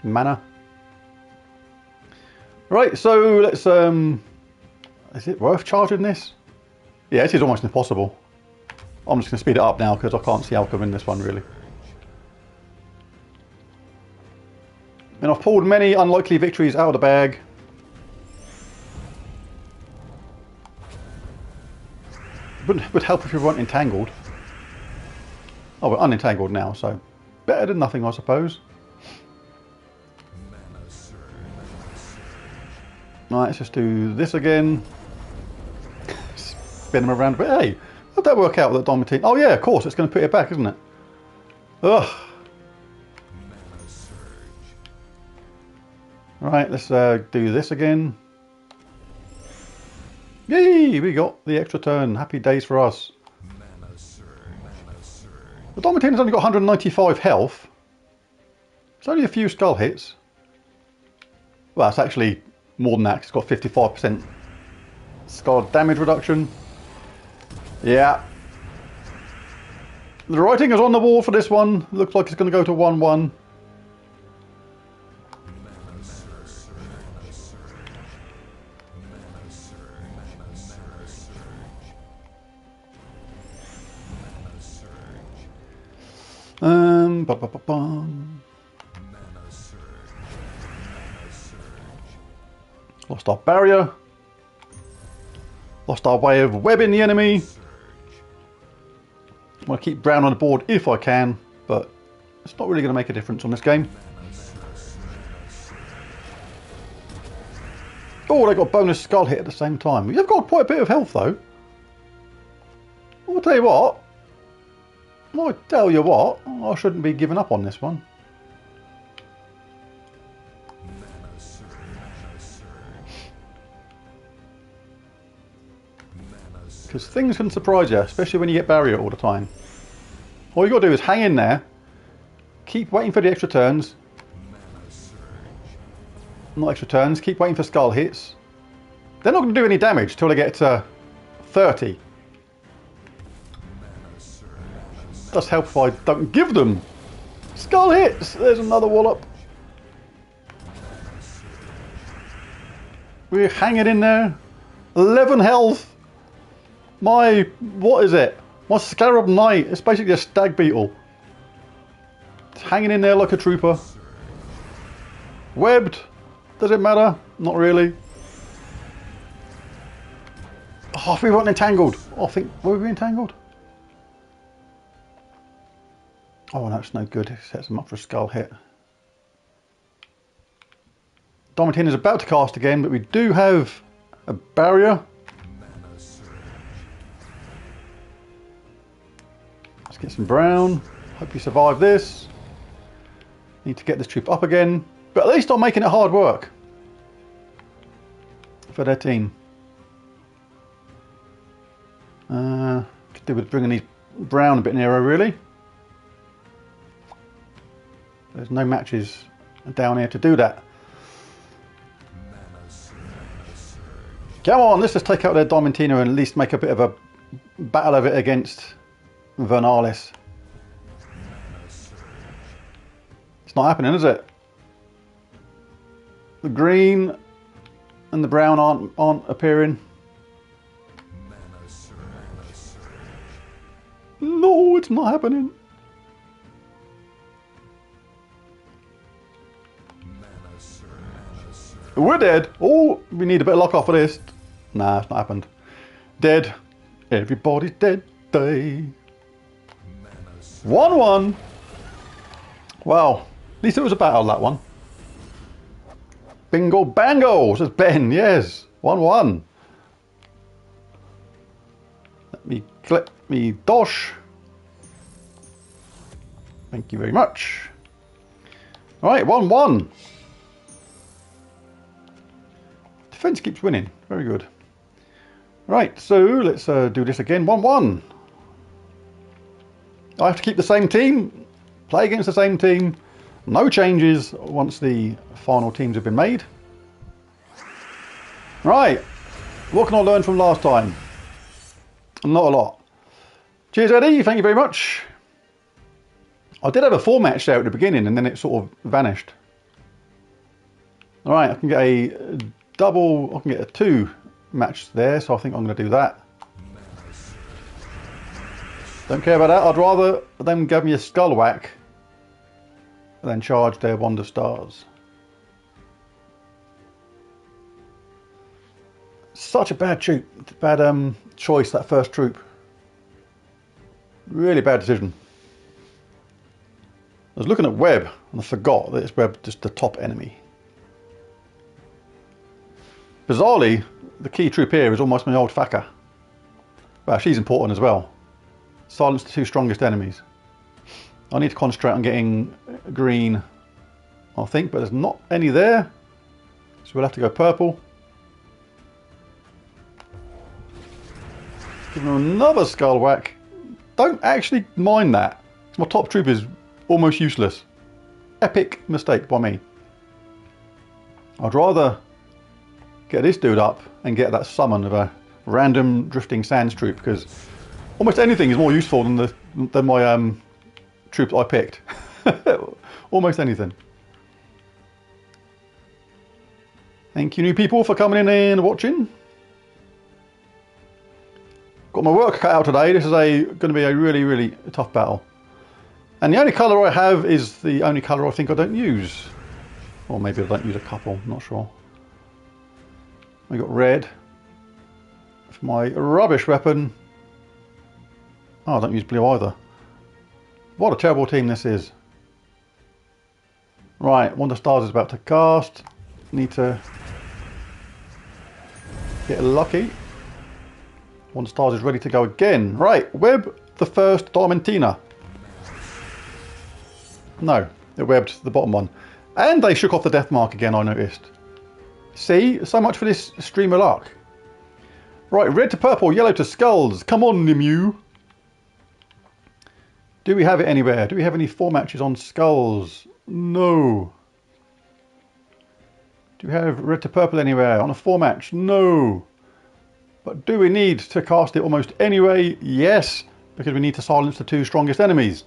mana. Right, so let's is it worth charging this? Yeah, this is almost impossible. I'm just going to speed it up now because I can't see how I can win this one really. And I've pulled many unlikely victories out of the bag. Would help if we weren't entangled. Oh, we're unentangled now, so better than nothing, I suppose. Right, let's just do this again. Spin them around a bit. Hey, how'd that work out with that Diamantine? Oh yeah, of course, it's going to put it back, isn't it? Ugh. Right, let's do this again. Yay, we got the extra turn. Happy days for us. The Diamantina's only got 195 health. It's only a few skull hits. Well, it's actually more than that. It's got 55% skull damage reduction. Yeah. The writing is on the wall for this one. Looks like it's going to go to 1-1. Lost our barrier. Lost our way of webbing the enemy. I want to keep brown on the board if I can, but it's not really going to make a difference on this game. Oh, they got bonus skull hit at the same time. You've got quite a bit of health though. I'll tell you what. I shouldn't be giving up on this one. Because things can surprise you, especially when you get barrier all the time. All you got to do is hang in there, keep waiting for the extra turns. Not extra turns, keep waiting for skull hits. They're not going to do any damage till they get to 30. Does help if I don't give them skull hits. There's another wallop. We're hanging in there. 11 health. What is it? My Scarab Knight. It's basically a stag beetle. It's hanging in there like a trooper. Webbed. Does it matter? Not really. Oh, we weren't entangled. I think, were we entangled? Oh, that's no good. It sets them up for a skull hit. Diamantine is about to cast again, but we do have a barrier. Let's get some brown. Hope you survive this. Need to get this troop up again. But at least I'm making it hard work for their team. Could do with bringing these brown a bit nearer, really. There's no matches down here to do that. Come on, let's just take out their Diamantina and at least make a bit of a battle of it against Vernalis. It's not happening, is it? The green and the brown aren't appearing. No, it's not happening. We're dead. Oh, we need a bit of luck off of this. Nah, it's not happened. Dead. Everybody's dead. Day. 1-1. Wow. At least it was a battle, that one. Bingo bango, says Ben. Yes. 1-1. Let me clip me dosh. Thank you very much. Alright, 1-1. Defense keeps winning. Very good. Right, so let's do this again. 1-1. I have to keep the same team. Play against the same team. No changes once the final teams have been made. Right. What can I learn from last time? Not a lot. Cheers, Eddie. Thank you very much. I did have a 4-match there at the beginning and then it sort of vanished. Alright, I can get a double, I can get a 2 match there, so I think I'm going to do that. Don't care about that. I'd rather them give me a skull whack than charge their Wonder Stars. Such a bad choice, that first troop. Really bad decision. I was looking at Web and I forgot that it's Web just the top enemy. Bizarrely, the key troop here is almost my old Faka. Well, she's important as well. Silence the 2 strongest enemies. I need to concentrate on getting green, I think, but there's not any there. So we'll have to go purple. Give him another skull whack. Don't actually mind that. My top troop is almost useless. Epic mistake by me. I'd rather get this dude up and get that summon of a random drifting sands troop, because almost anything is more useful than my troop I picked. Almost anything. Thank you, new people, for coming in and watching. Got my work cut out today. This is going to be a really, really tough battle. And the only colour I have is the only colour I think I don't use. Or maybe I don't use a couple, not sure. I got red for my rubbish weapon. Oh, I don't use blue either. What a terrible team this is. Right, Wonder Stars is about to cast. Need to get lucky. Wonder Stars is ready to go again. Right, Web the first Diamantina. No, it webbed the bottom one. And they shook off the death mark again, I noticed. See, so much for this stream of luck. Right, red to purple, yellow to skulls. Come on, Nimu. Do we have it anywhere? Do we have any 4 matches on skulls? No. Do we have red to purple anywhere on a 4 match? No. But do we need to cast it almost anyway? Yes, because we need to silence the 2 strongest enemies.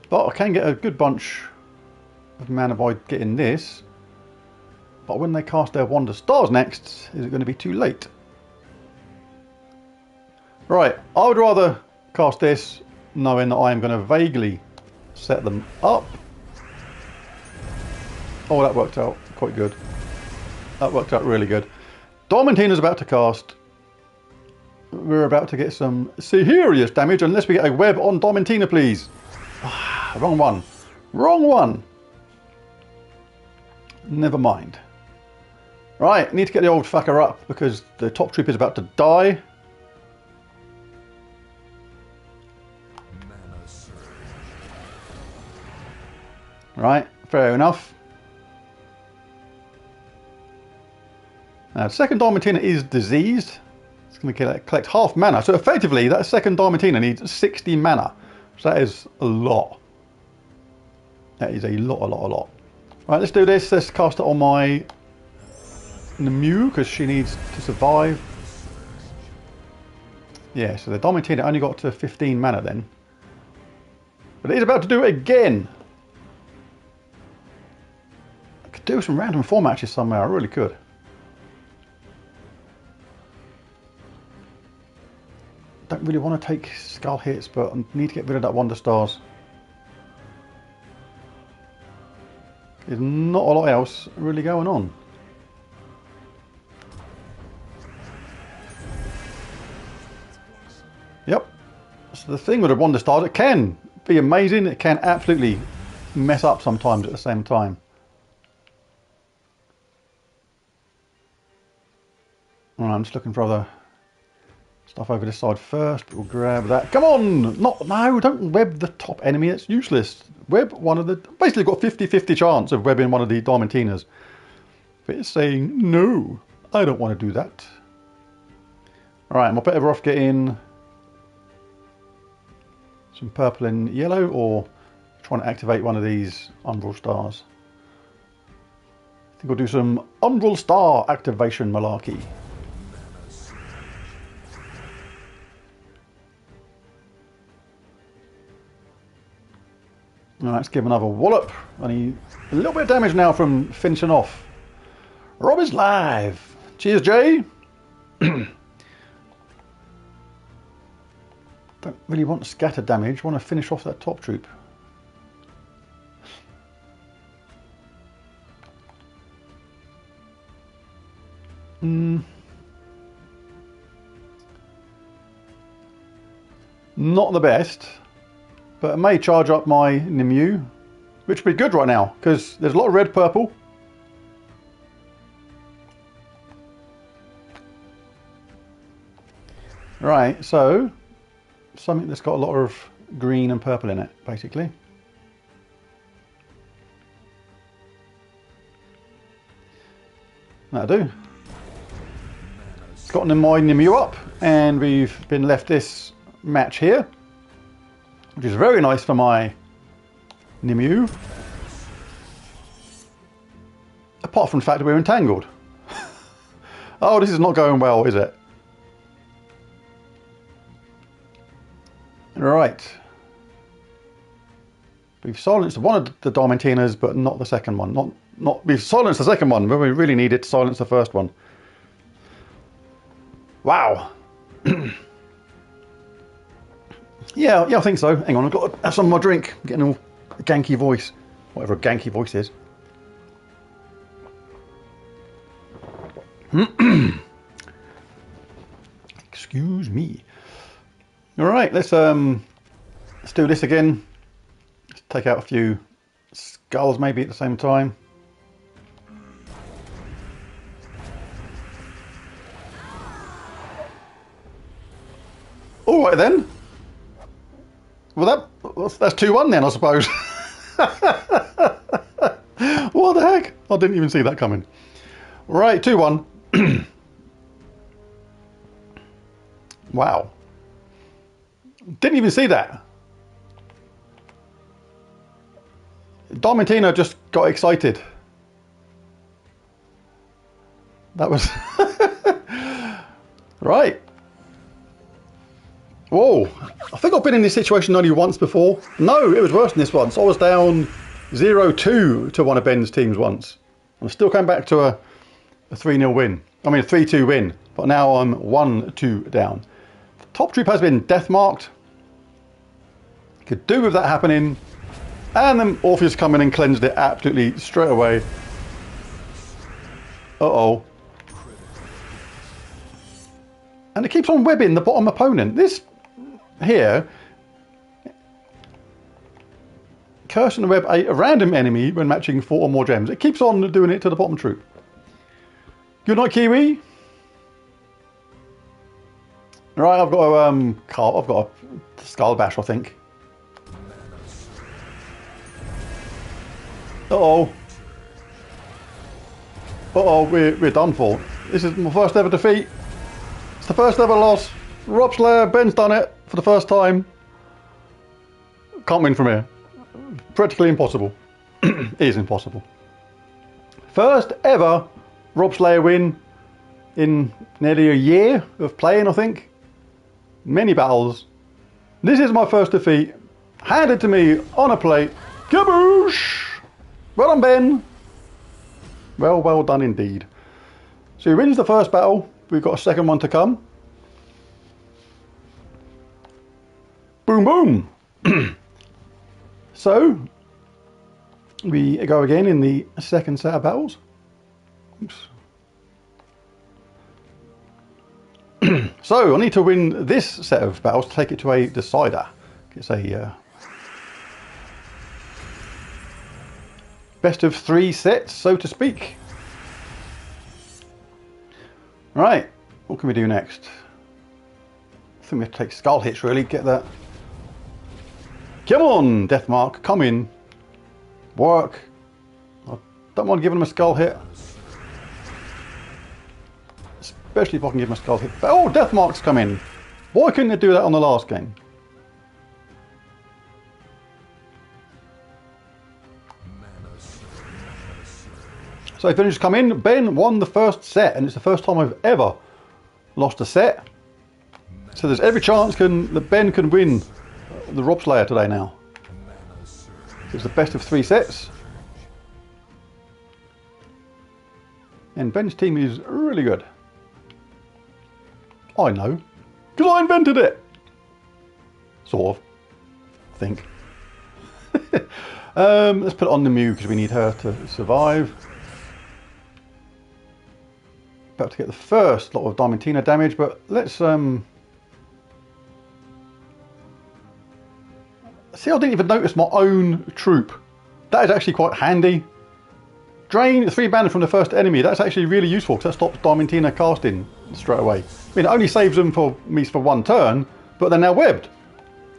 But I can get a good bunch of mana by getting this. But when they cast their Wonder Stars next, is it going to be too late? Right, I would rather cast this knowing that I am going to vaguely set them up. Oh, that worked out quite good. That worked out really good. Diamantina's about to cast. We're about to get some serious damage unless we get a web on Diamantina, please. Wrong one. Wrong one. Never mind. Right, need to get the old fucker up because the top troop is about to die. Right, fair enough. Now, the second Diamantina is diseased. It's going to collect half mana. So effectively, that second Diamantina needs 60 mana. So that is a lot. That is a lot. Right, let's do this. Let's cast it on my Nimu because she needs to survive. Yeah, so the Diamantina only got to 15 mana then. But it is about to do it again. I could do some random 4 matches somewhere. I really could. Don't really want to take skull hits, but I need to get rid of that Wonder Stars. There's not a lot else really going on. Yep. So the thing with a Wonder Stars, it can be amazing. It can absolutely mess up sometimes at the same time. All right, I'm just looking for other stuff over this side first. We'll grab that. Come on! No, don't web the top enemy. It's useless. Web one of the... Basically got 50-50 chance of webbing one of the Diamantinas. But it's saying, no, I don't want to do that. Alright, am I better off getting some purple and yellow, or trying to activate one of these Umbral Stars? I think I'll do some Umbral Star activation malarkey. Alright, let's give another wallop. I need a little bit of damage now from finishing off. Rob is live. Cheers, Jay. Don't really want to scatter damage. Want to finish off that top troop. Not the best. But it may charge up my Nimue, which would be good right now, because there's a lot of red, purple. Right, so something that's got a lot of green and purple in it, basically. That'll do. Gotten my Nimue up, and we've been left this match here, which is very nice for my Nimue. Apart from the fact that we're entangled. Oh, this is not going well, is it? Right. We've silenced one of the Diamantinas, but not the second one. We've silenced the second one, but we really needed to silence the first one. Wow. Yeah, I think so. Hang on, I've got to have some of my drink. I'm getting all a ganky voice. Whatever a ganky voice is. Excuse me. Alright, let's do this again. Let's take out a few skulls maybe at the same time. Alright then. Well, that's 2-1 then, I suppose. What the heck? I didn't even see that coming. Right, 2-1. Wow. Didn't even see that. Diamantina just got excited. That was... Right. Whoa. I think I've been in this situation only once before. No, it was worse than this once. I was down 0-2 to one of Ben's teams once. I'm still coming back to a 3-0 win. I mean a 3-2 win. But now I'm 1-2 down. The top troop has been death marked. Could do with that happening. And then Orpheus come in and cleansed it absolutely straight away. Uh-oh. And it keeps on webbing the bottom opponent. This here, curse and web a random enemy when matching 4 or more gems. It keeps on doing it to the bottom troop. Good night, Kiwi. Right, I've got a skull bash, I think. Uh-oh. Uh-oh, we're done for. This is my first ever defeat. It's the first ever loss. Robslayer, Ben's done it for the first time. Can't win from here. Practically impossible. It is impossible. First ever Robslayer win in nearly a year of playing, I think. Many battles. This is my first defeat. Handed to me on a plate. Kaboosh! Well done, Ben. Well done indeed. So he wins the first battle. We've got a second one to come. Boom, boom. So, We go again in the second set of battles. Oops. So I need to win this set of battles to take it to a decider. It's a best of 3 sets, so to speak. Right, what can we do next? I think we have to take skull hits, really. Get that. Come on, Deathmark, come in. Work. I don't mind giving him a skull hit. Especially if I can give him a skull hit. Oh, Deathmark's come in. Why couldn't they do that on the last game? So if Ben's come in, Ben won the first set, and it's the first time I've ever lost a set. So there's every chance that Ben can win the Robslayer today now. It's the best of 3 sets. And Ben's team is really good. I know, because I invented it. Sort of, I think. Let's put it on the Mew because we need her to survive. About to get the first lot of Diamantina damage, but let's see, I didn't even notice my own troop. That is actually quite handy. Drain 3 mana from the first enemy. That's actually really useful because that stops Diamantina casting straight away. I mean, it only saves them for 1 turn, but they're now webbed.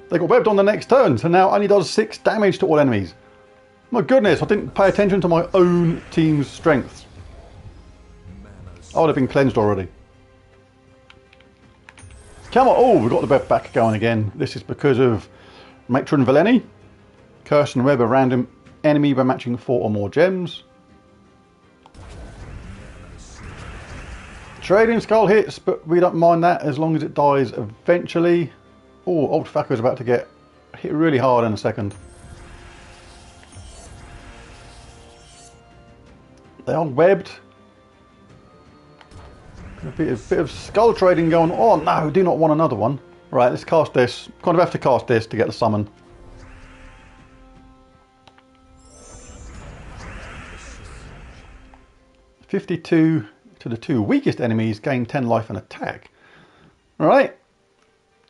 They got webbed on the next turn, so now only does 6 damage to all enemies. My goodness, I didn't pay attention to my own team's strengths. I would have been cleansed already. Come on. Oh, we've got the web back going again. This is because of Matron Valeni. Curse and web a random enemy by matching 4 or more gems. Trading skull hits, but we don't mind that as long as it dies eventually. Oh, old fucker's about to get hit really hard in a second. They are webbed. A bit of skull trading going on. Oh no, do not want another one. Right, let's cast this. Kind of have to cast this to get the summon. $52 to the 2 weakest enemies, gain 10 life and attack. Alright.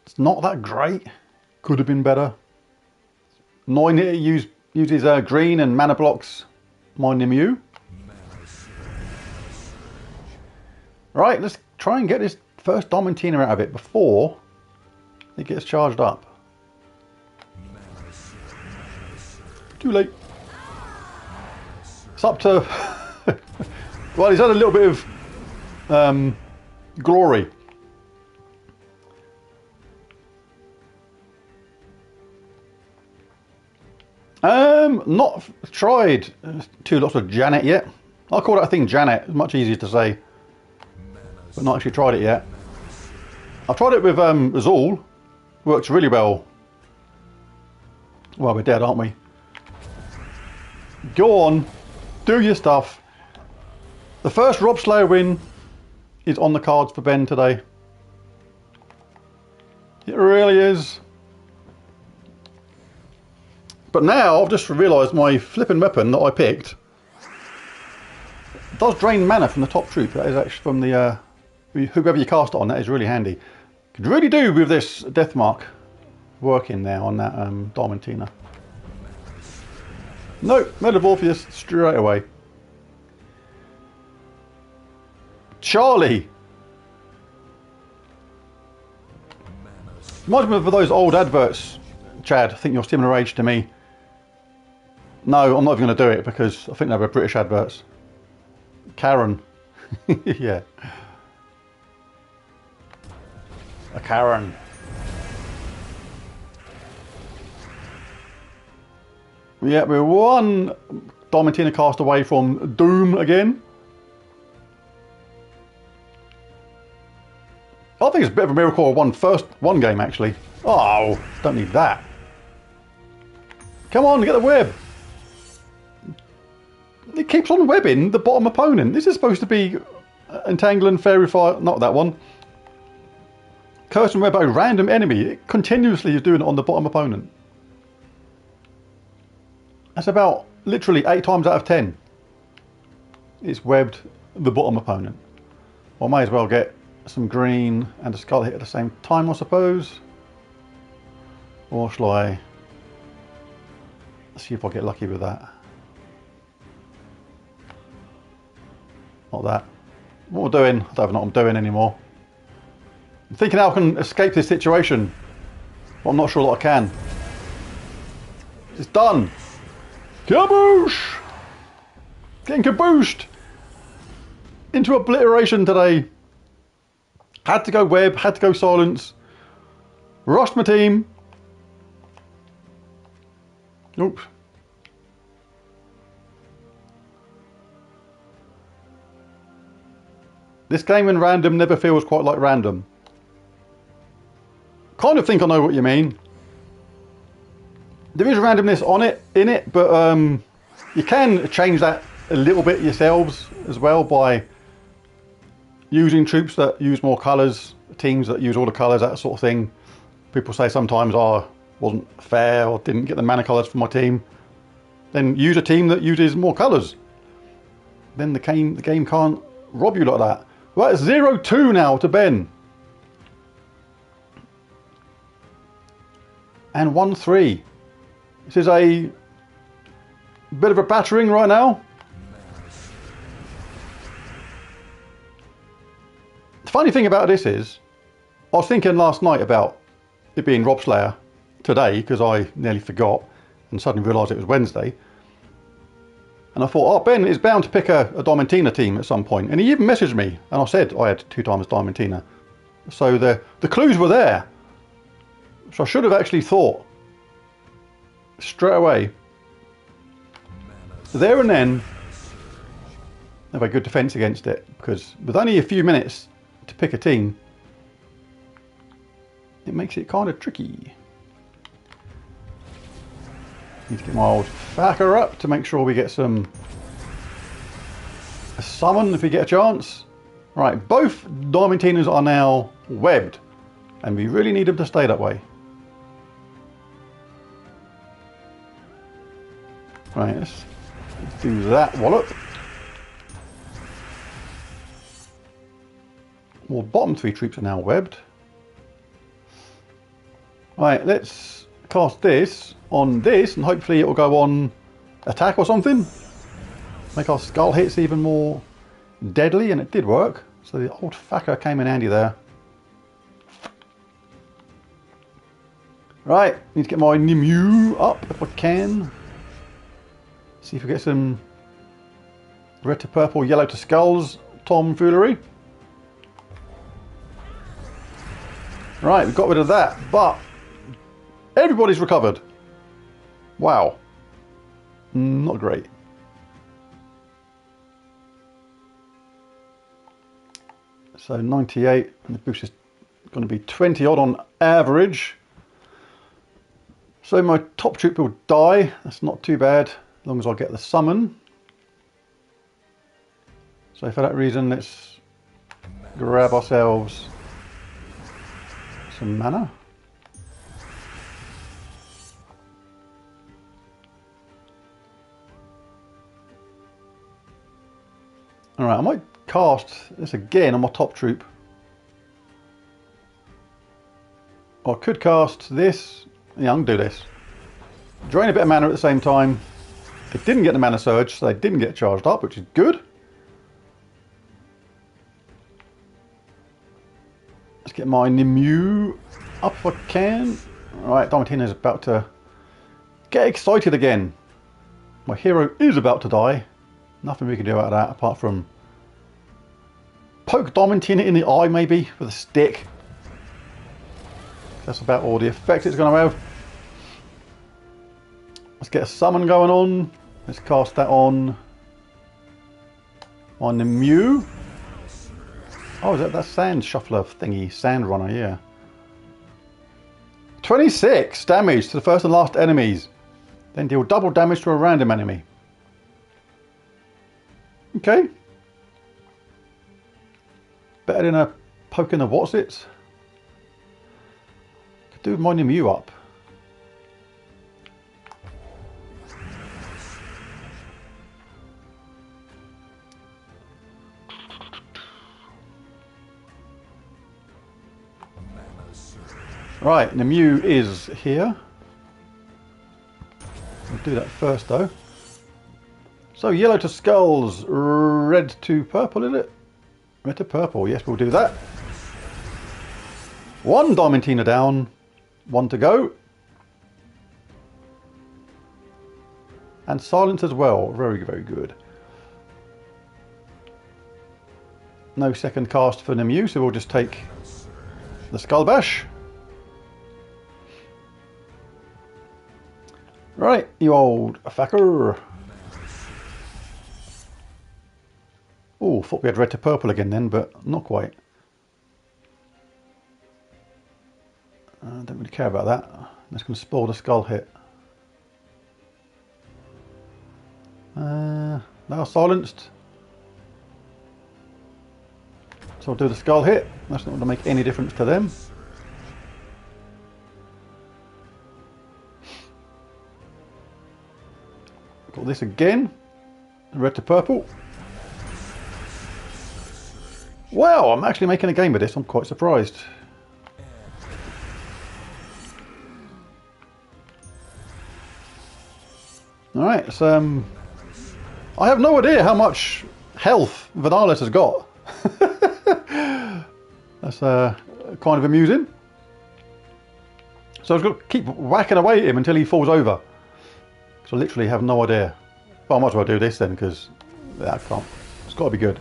It's not that great. Could have been better. 9 here uses green and mana blocks my Nimue. Right, let's try and get this first Diamantina out of it before it gets charged up. Too late. It's up to... well, he's had a little bit of glory. Not tried 2 lots of Janet yet. I'll call that thing Janet. It's much easier to say. But not actually tried it yet. I've tried it with Azul. Works really well. Well, we're dead, aren't we? Go on. Do your stuff. The first Robslayer win is on the cards for Ben today. It really is. But now I've just realised my flipping weapon that I picked does drain mana from the top troop. That is actually from the whoever you cast it on. That is really handy. Could really do with this Deathmark working there on that Diamantina. No, Metamorphosis straight away. Charlie. Reminds me of those old adverts, Chad. I think you're similar age to me. No, I'm not even going to do it because I think they were British adverts. Karen. Yeah. A Karen. Yeah, we're 1 Diamantina cast away from Doom again. I think it's a bit of a miracle I won one game actually. Oh, don't need that. Come on, get the web. It keeps on webbing the bottom opponent. This is supposed to be Entangle and Fairy Fire, not that one. Curse and web a random enemy. It continuously is doing it on the bottom opponent. That's about literally 8 times out of 10, it's webbed the bottom opponent. I may as well get some green and a skull hit at the same time, I suppose. Or shall I see if I get lucky with that? Not that. What am I doing? I don't know what I'm doing anymore. I'm thinking how I can escape this situation, but I'm not sure that I can. It's done. Kaboosh! Getting kabooshed into obliteration today. Had to go web, had to go silence. Rushed my team. Oops. This game in random never feels quite like random. Kind of think I know what you mean. There is randomness in it, but you can change that a little bit yourselves as well by using troops that use more colours, teams that use all the colours, that sort of thing. People say sometimes, oh, wasn't fair or didn't get the mana colours for my team. Then use a team that uses more colours. Then the game can't rob you like that. Right, it's 0-2 now to Ben. And 1-3. This is a bit of a battering right now. The funny thing about this is, I was thinking last night about it being Robslayer today, because I nearly forgot and suddenly realised it was Wednesday. And I thought, oh, Ben is bound to pick a Diamantina team at some point. And he even messaged me, and I said I had 2 times Diamantina. So the clues were there. So I should have actually thought straight away, there and then, have a good defence against it. Because with only a few minutes to pick a team, it makes it kind of tricky. Need to get my old facker up to make sure we get a summon if we get a chance. Right, both Diamantinas are now webbed, and we really need them to stay that way. Right, let's do that wallop. Well, bottom 3 troops are now webbed. Right, let's cast this on this, and hopefully it will go on attack or something. Make our skull hits even more deadly, and it did work. So the old facker came in handy there. Right, need to get my Nimue up if I can. See if we get some red to purple, yellow to skulls tomfoolery. Right, we got rid of that, but everybody's recovered. Wow. Not great. So 98, and the boost is going to be 20 odd on average. So my top troop will die. That's not too bad, as long as I get the summon. So for that reason, let's grab ourselves some mana. Alright, I might cast this again on my top troop. Or I could cast this. Yeah, I can do this. Drain a bit of mana at the same time. They didn't get the mana surge, so they didn't get charged up, which is good. Let's get my Nimue up if I can. Alright, Diamantina is about to get excited again. My hero is about to die. Nothing we can do about that apart from poke Diamantina in the eye maybe with a stick. That's about all the effect it's going to have. Let's get a summon going on. Let's cast that on the Mew. Oh, is that sand shuffler thingy? Sand runner, yeah. 26 damage to the first and last enemies. Then deal double damage to a random enemy. Okay. Better than a poke in the what's-its. Could do with my Mew up. Right, the Mew is here. We'll do that first though. So yellow to skulls, red to purple, is it? Red to purple, yes, we'll do that. One Diamantina down, one to go. And silence as well, very, very good. No second cast for Nemu, so we'll just take the Skull Bash. Right, you old fucker. Oh, thought we had red to purple again then, but not quite. I don't really care about that. That's going to spoil the skull hit. Now silenced. So I'll do the skull hit. That's not going to make any difference to them. Got this again. Red to purple. Wow, I'm actually making a game of this. I'm quite surprised. Alright, so I have no idea how much health Vanalis has got. That's kind of amusing. So I've got to keep whacking away at him until he falls over. So I literally have no idea. But I might as well do this then, because that can't. It's got to be good.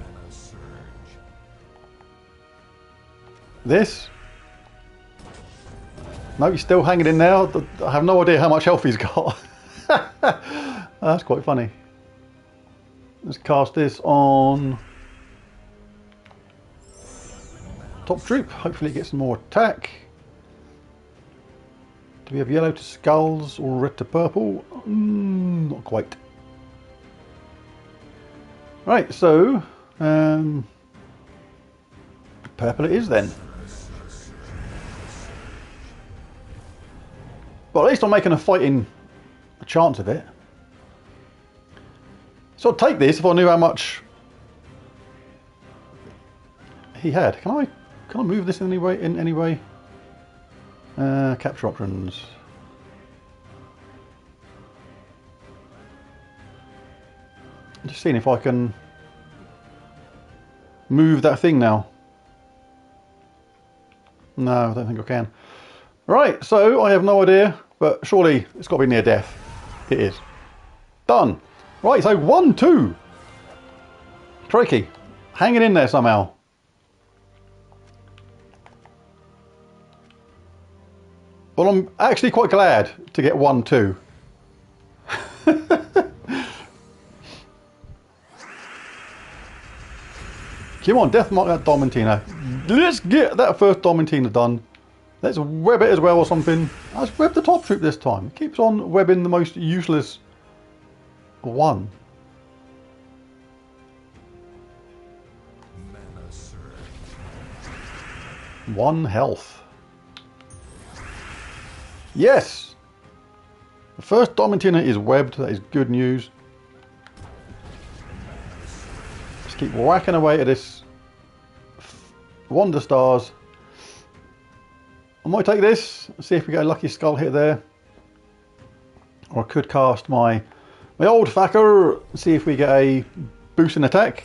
This. No, he's still hanging in there. I have no idea how much health he's got. That's quite funny. Let's cast this on top troop. Hopefully it gets some more attack. Do we have yellow to skulls or red to purple? Not quite. Right, so purple it is then. Well, at least I'm making a fighting chance of it. So I'd take this if I knew how much he had. Can I move this in any way? Capture options. Just seeing if I can move that thing now. No, I don't think I can. Right, so I have no idea, but surely it's got to be near death. It is. Done. Right, so 1-2. Crikey. Hanging in there somehow. Well, I'm actually quite glad to get 1-2. Come on, death mark that Diamantina. Let's get that first Diamantina done. Let's web it as well or something. Let's web the top troop this time. It keeps on webbing the most useless one. One health. Yes! The first Diamantina is webbed. That is good news. Just keep whacking away at this Wonder Stars. I might take this, see if we get a lucky skull hit there. Or I could cast my old fucker, see if we get a boost in attack.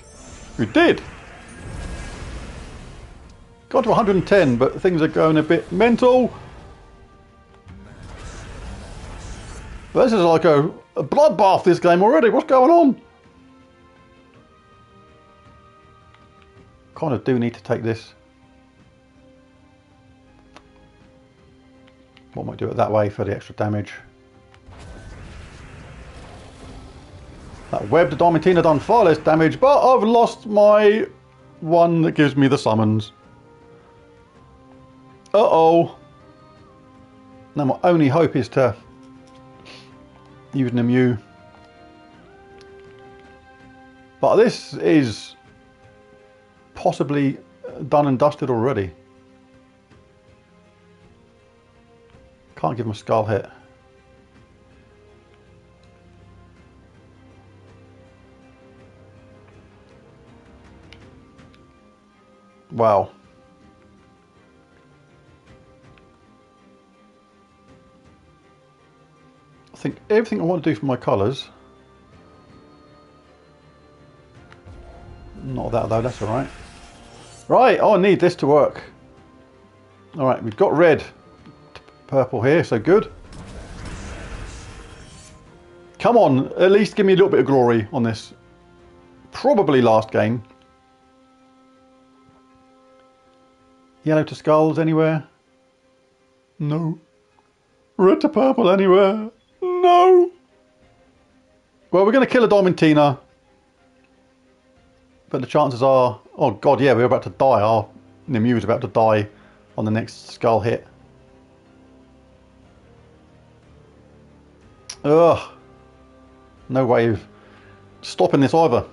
We did! Got to 110, but things are going a bit mental. But this is like a bloodbath, this game already. What's going on? Kind of do need to take this. What might do it that way for the extra damage. That webbed Diamantina done far less damage, but I've lost my one that gives me the summons. Uh-oh. Now my only hope is to use Nemu. But this is possibly done and dusted already. Can't give him a skull hit. Wow. think everything I want to do for my colours. Not that though, that's alright. Right, oh, I need this to work. Alright, we've got red, purple here, so good. Come on, at least give me a little bit of glory on this. Probably last game. Yellow to skulls anywhere? No. Red to purple anywhere? No. Well, we're going to kill a Diamantina. But the chances are... Oh god, yeah, we're about to die. Our Nimue is about to die on the next skull hit. Ugh. No way of stopping this either.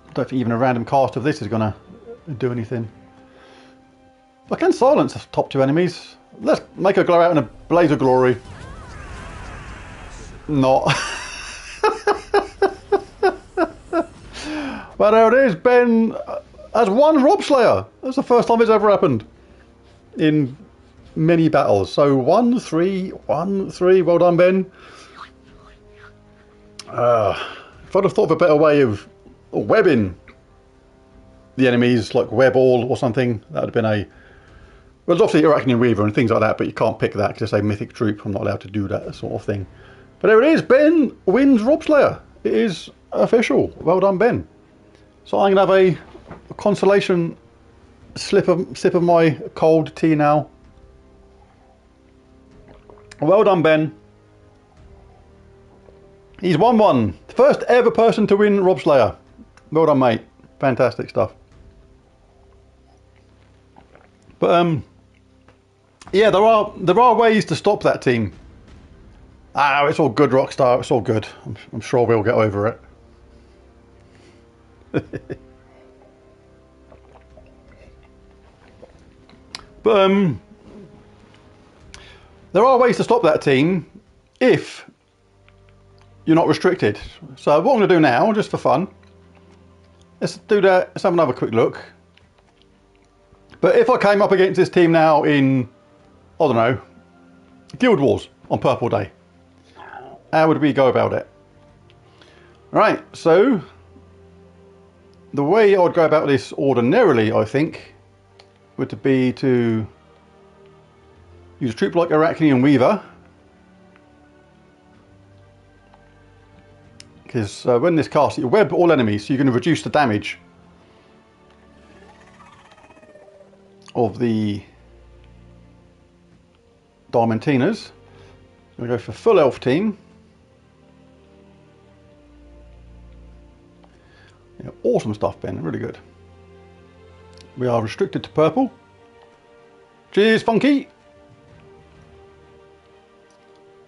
I don't think even a random cast of this is going to do anything. I can silence the top two enemies. Let's make her glow out in a blaze of glory. Not. But there it is. Ben has won Robslayer. That's the first time it's ever happened in many battles. So 1-3, 1-3. Well done, Ben. If I'd have thought of a better way of webbing the enemies, like web all or something, that would have been a... Well, there's obviously Arachnian Weaver and things like that, but you can't pick that because it's a mythic troop. I'm not allowed to do that sort of thing. But there it is. Ben wins Robslayer. It is official. Well done, Ben. So I'm going to have a consolation sip of my cold tea now. Well done, Ben. He's won one. First ever person to win Robslayer. Well done, mate. Fantastic stuff. But yeah, there are ways to stop that team. Ah, it's all good, Rockstar. It's all good. I'm sure we'll get over it. But there are ways to stop that team if you're not restricted. So what I'm going to do now, just for fun, let's do that. Let's have another quick look. But if I came up against this team now in, I don't know, Guild Wars on Purple Day, how would we go about it? Right, so the way I would go about this ordinarily, I think, would be to use a troop like Arachnian Weaver. Because when this casts, you web all enemies, so you're going to reduce the damage of the Diamantinas. I'm going to go for full elf team. Yeah, awesome stuff, Ben. Really good. We are restricted to purple. Cheers, Funky.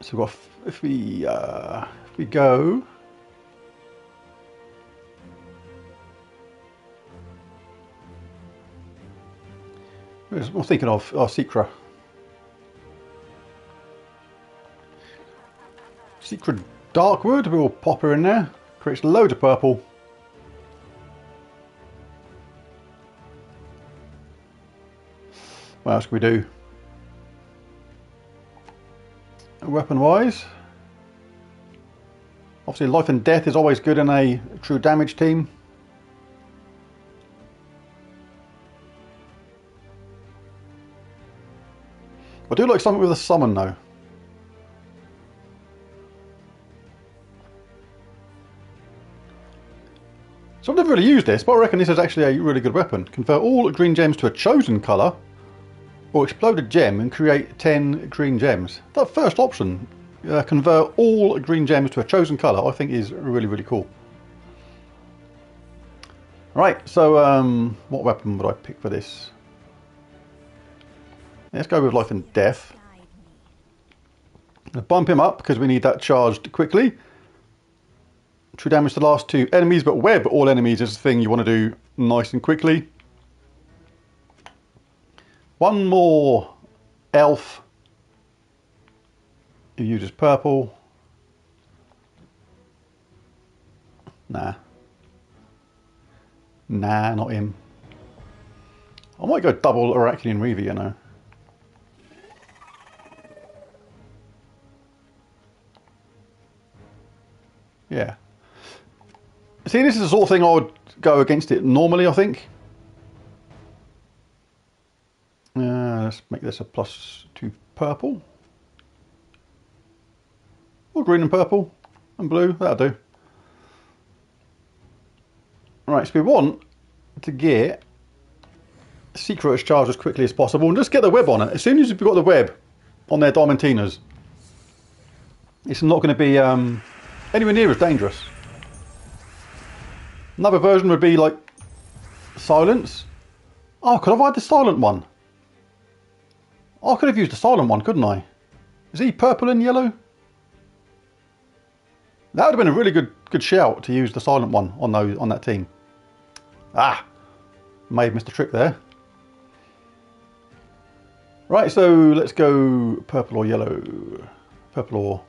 So we've got, if we go. I'm thinking of our Secret Darkwood. We'll pop her in there. Creates loads of purple. What else can we do? Weapon wise, obviously life and death is always good in a true damage team. I do like something with a summon though. So I've never really used this, but I reckon this is actually a really good weapon. Convert all green gems to a chosen colour, or explode a gem and create 10 green gems. That first option, convert all green gems to a chosen colour, I think is really, really cool. Right, so what weapon would I pick for this? Let's go with life and death. Bump him up because we need that charged quickly. True damage to the last two enemies, but web all enemies is the thing you want to do nice and quickly. One more elf who uses purple. Nah. Nah, not him. I might go double Arachnian Weaver, you know. Yeah. See, this is the sort of thing I would go against it normally, I think. Let's make this a +2 purple. Or green and purple and blue, that'll do. Right, so we want to get Secret charged as quickly as possible and just get the web on it. As soon as we've got the web on their Diamantinas, it's not going to be anywhere near as dangerous. Another version would be like silence. Oh, could I have had the silent one? Oh, I could have used the silent one, couldn't I? Is he purple and yellow? That would have been a really good shout to use the silent one on that team. Ah, may have missed a trick there. Right, so let's go purple or yellow, purple or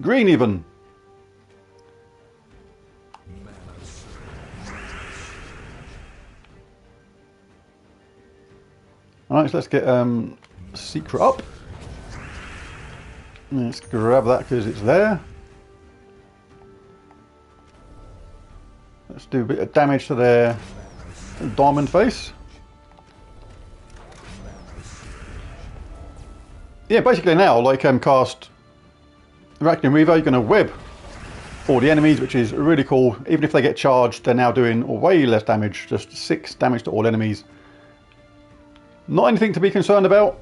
green even. Alright, so let's get Secret up. Let's grab that because it's there. Let's do a bit of damage to their diamond face. Yeah, basically now, like cast Arachnian Reaver, you're going to web all the enemies, which is really cool. Even if they get charged, they're now doing way less damage, just 6 damage to all enemies. Not anything to be concerned about.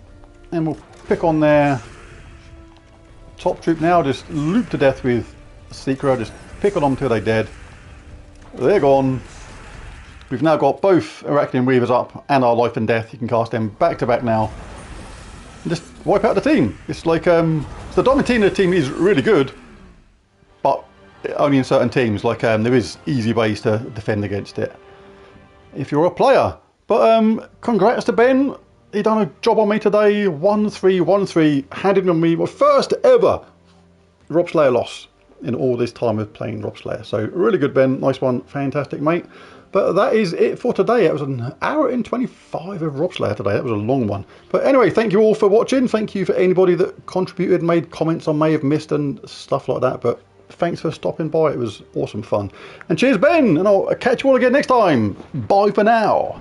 And we'll pick on their top troop now, just loop to death with Secret, just pick on them till they're dead. They're gone. We've now got both Arachnian Reavers up and our Life and Death. You can cast them back to back now. And just wipe out the team. It's like, the Diamantina team is really good, but only in certain teams. Like, there is easy ways to defend against it if you're a player. But congrats to Ben. He done a job on me today. 1-3-1-3. Handed me my first ever Robslayer loss in all this time of playing Robslayer. So really good, Ben. Nice one. Fantastic, mate. But that is it for today. It was an hour and 25 of Robslayer today. That was a long one. But anyway, thank you all for watching. Thank you for anybody that contributed, made comments I may have missed and stuff like that. But thanks for stopping by. It was awesome fun. And cheers, Ben. And I'll catch you all again next time. Bye for now.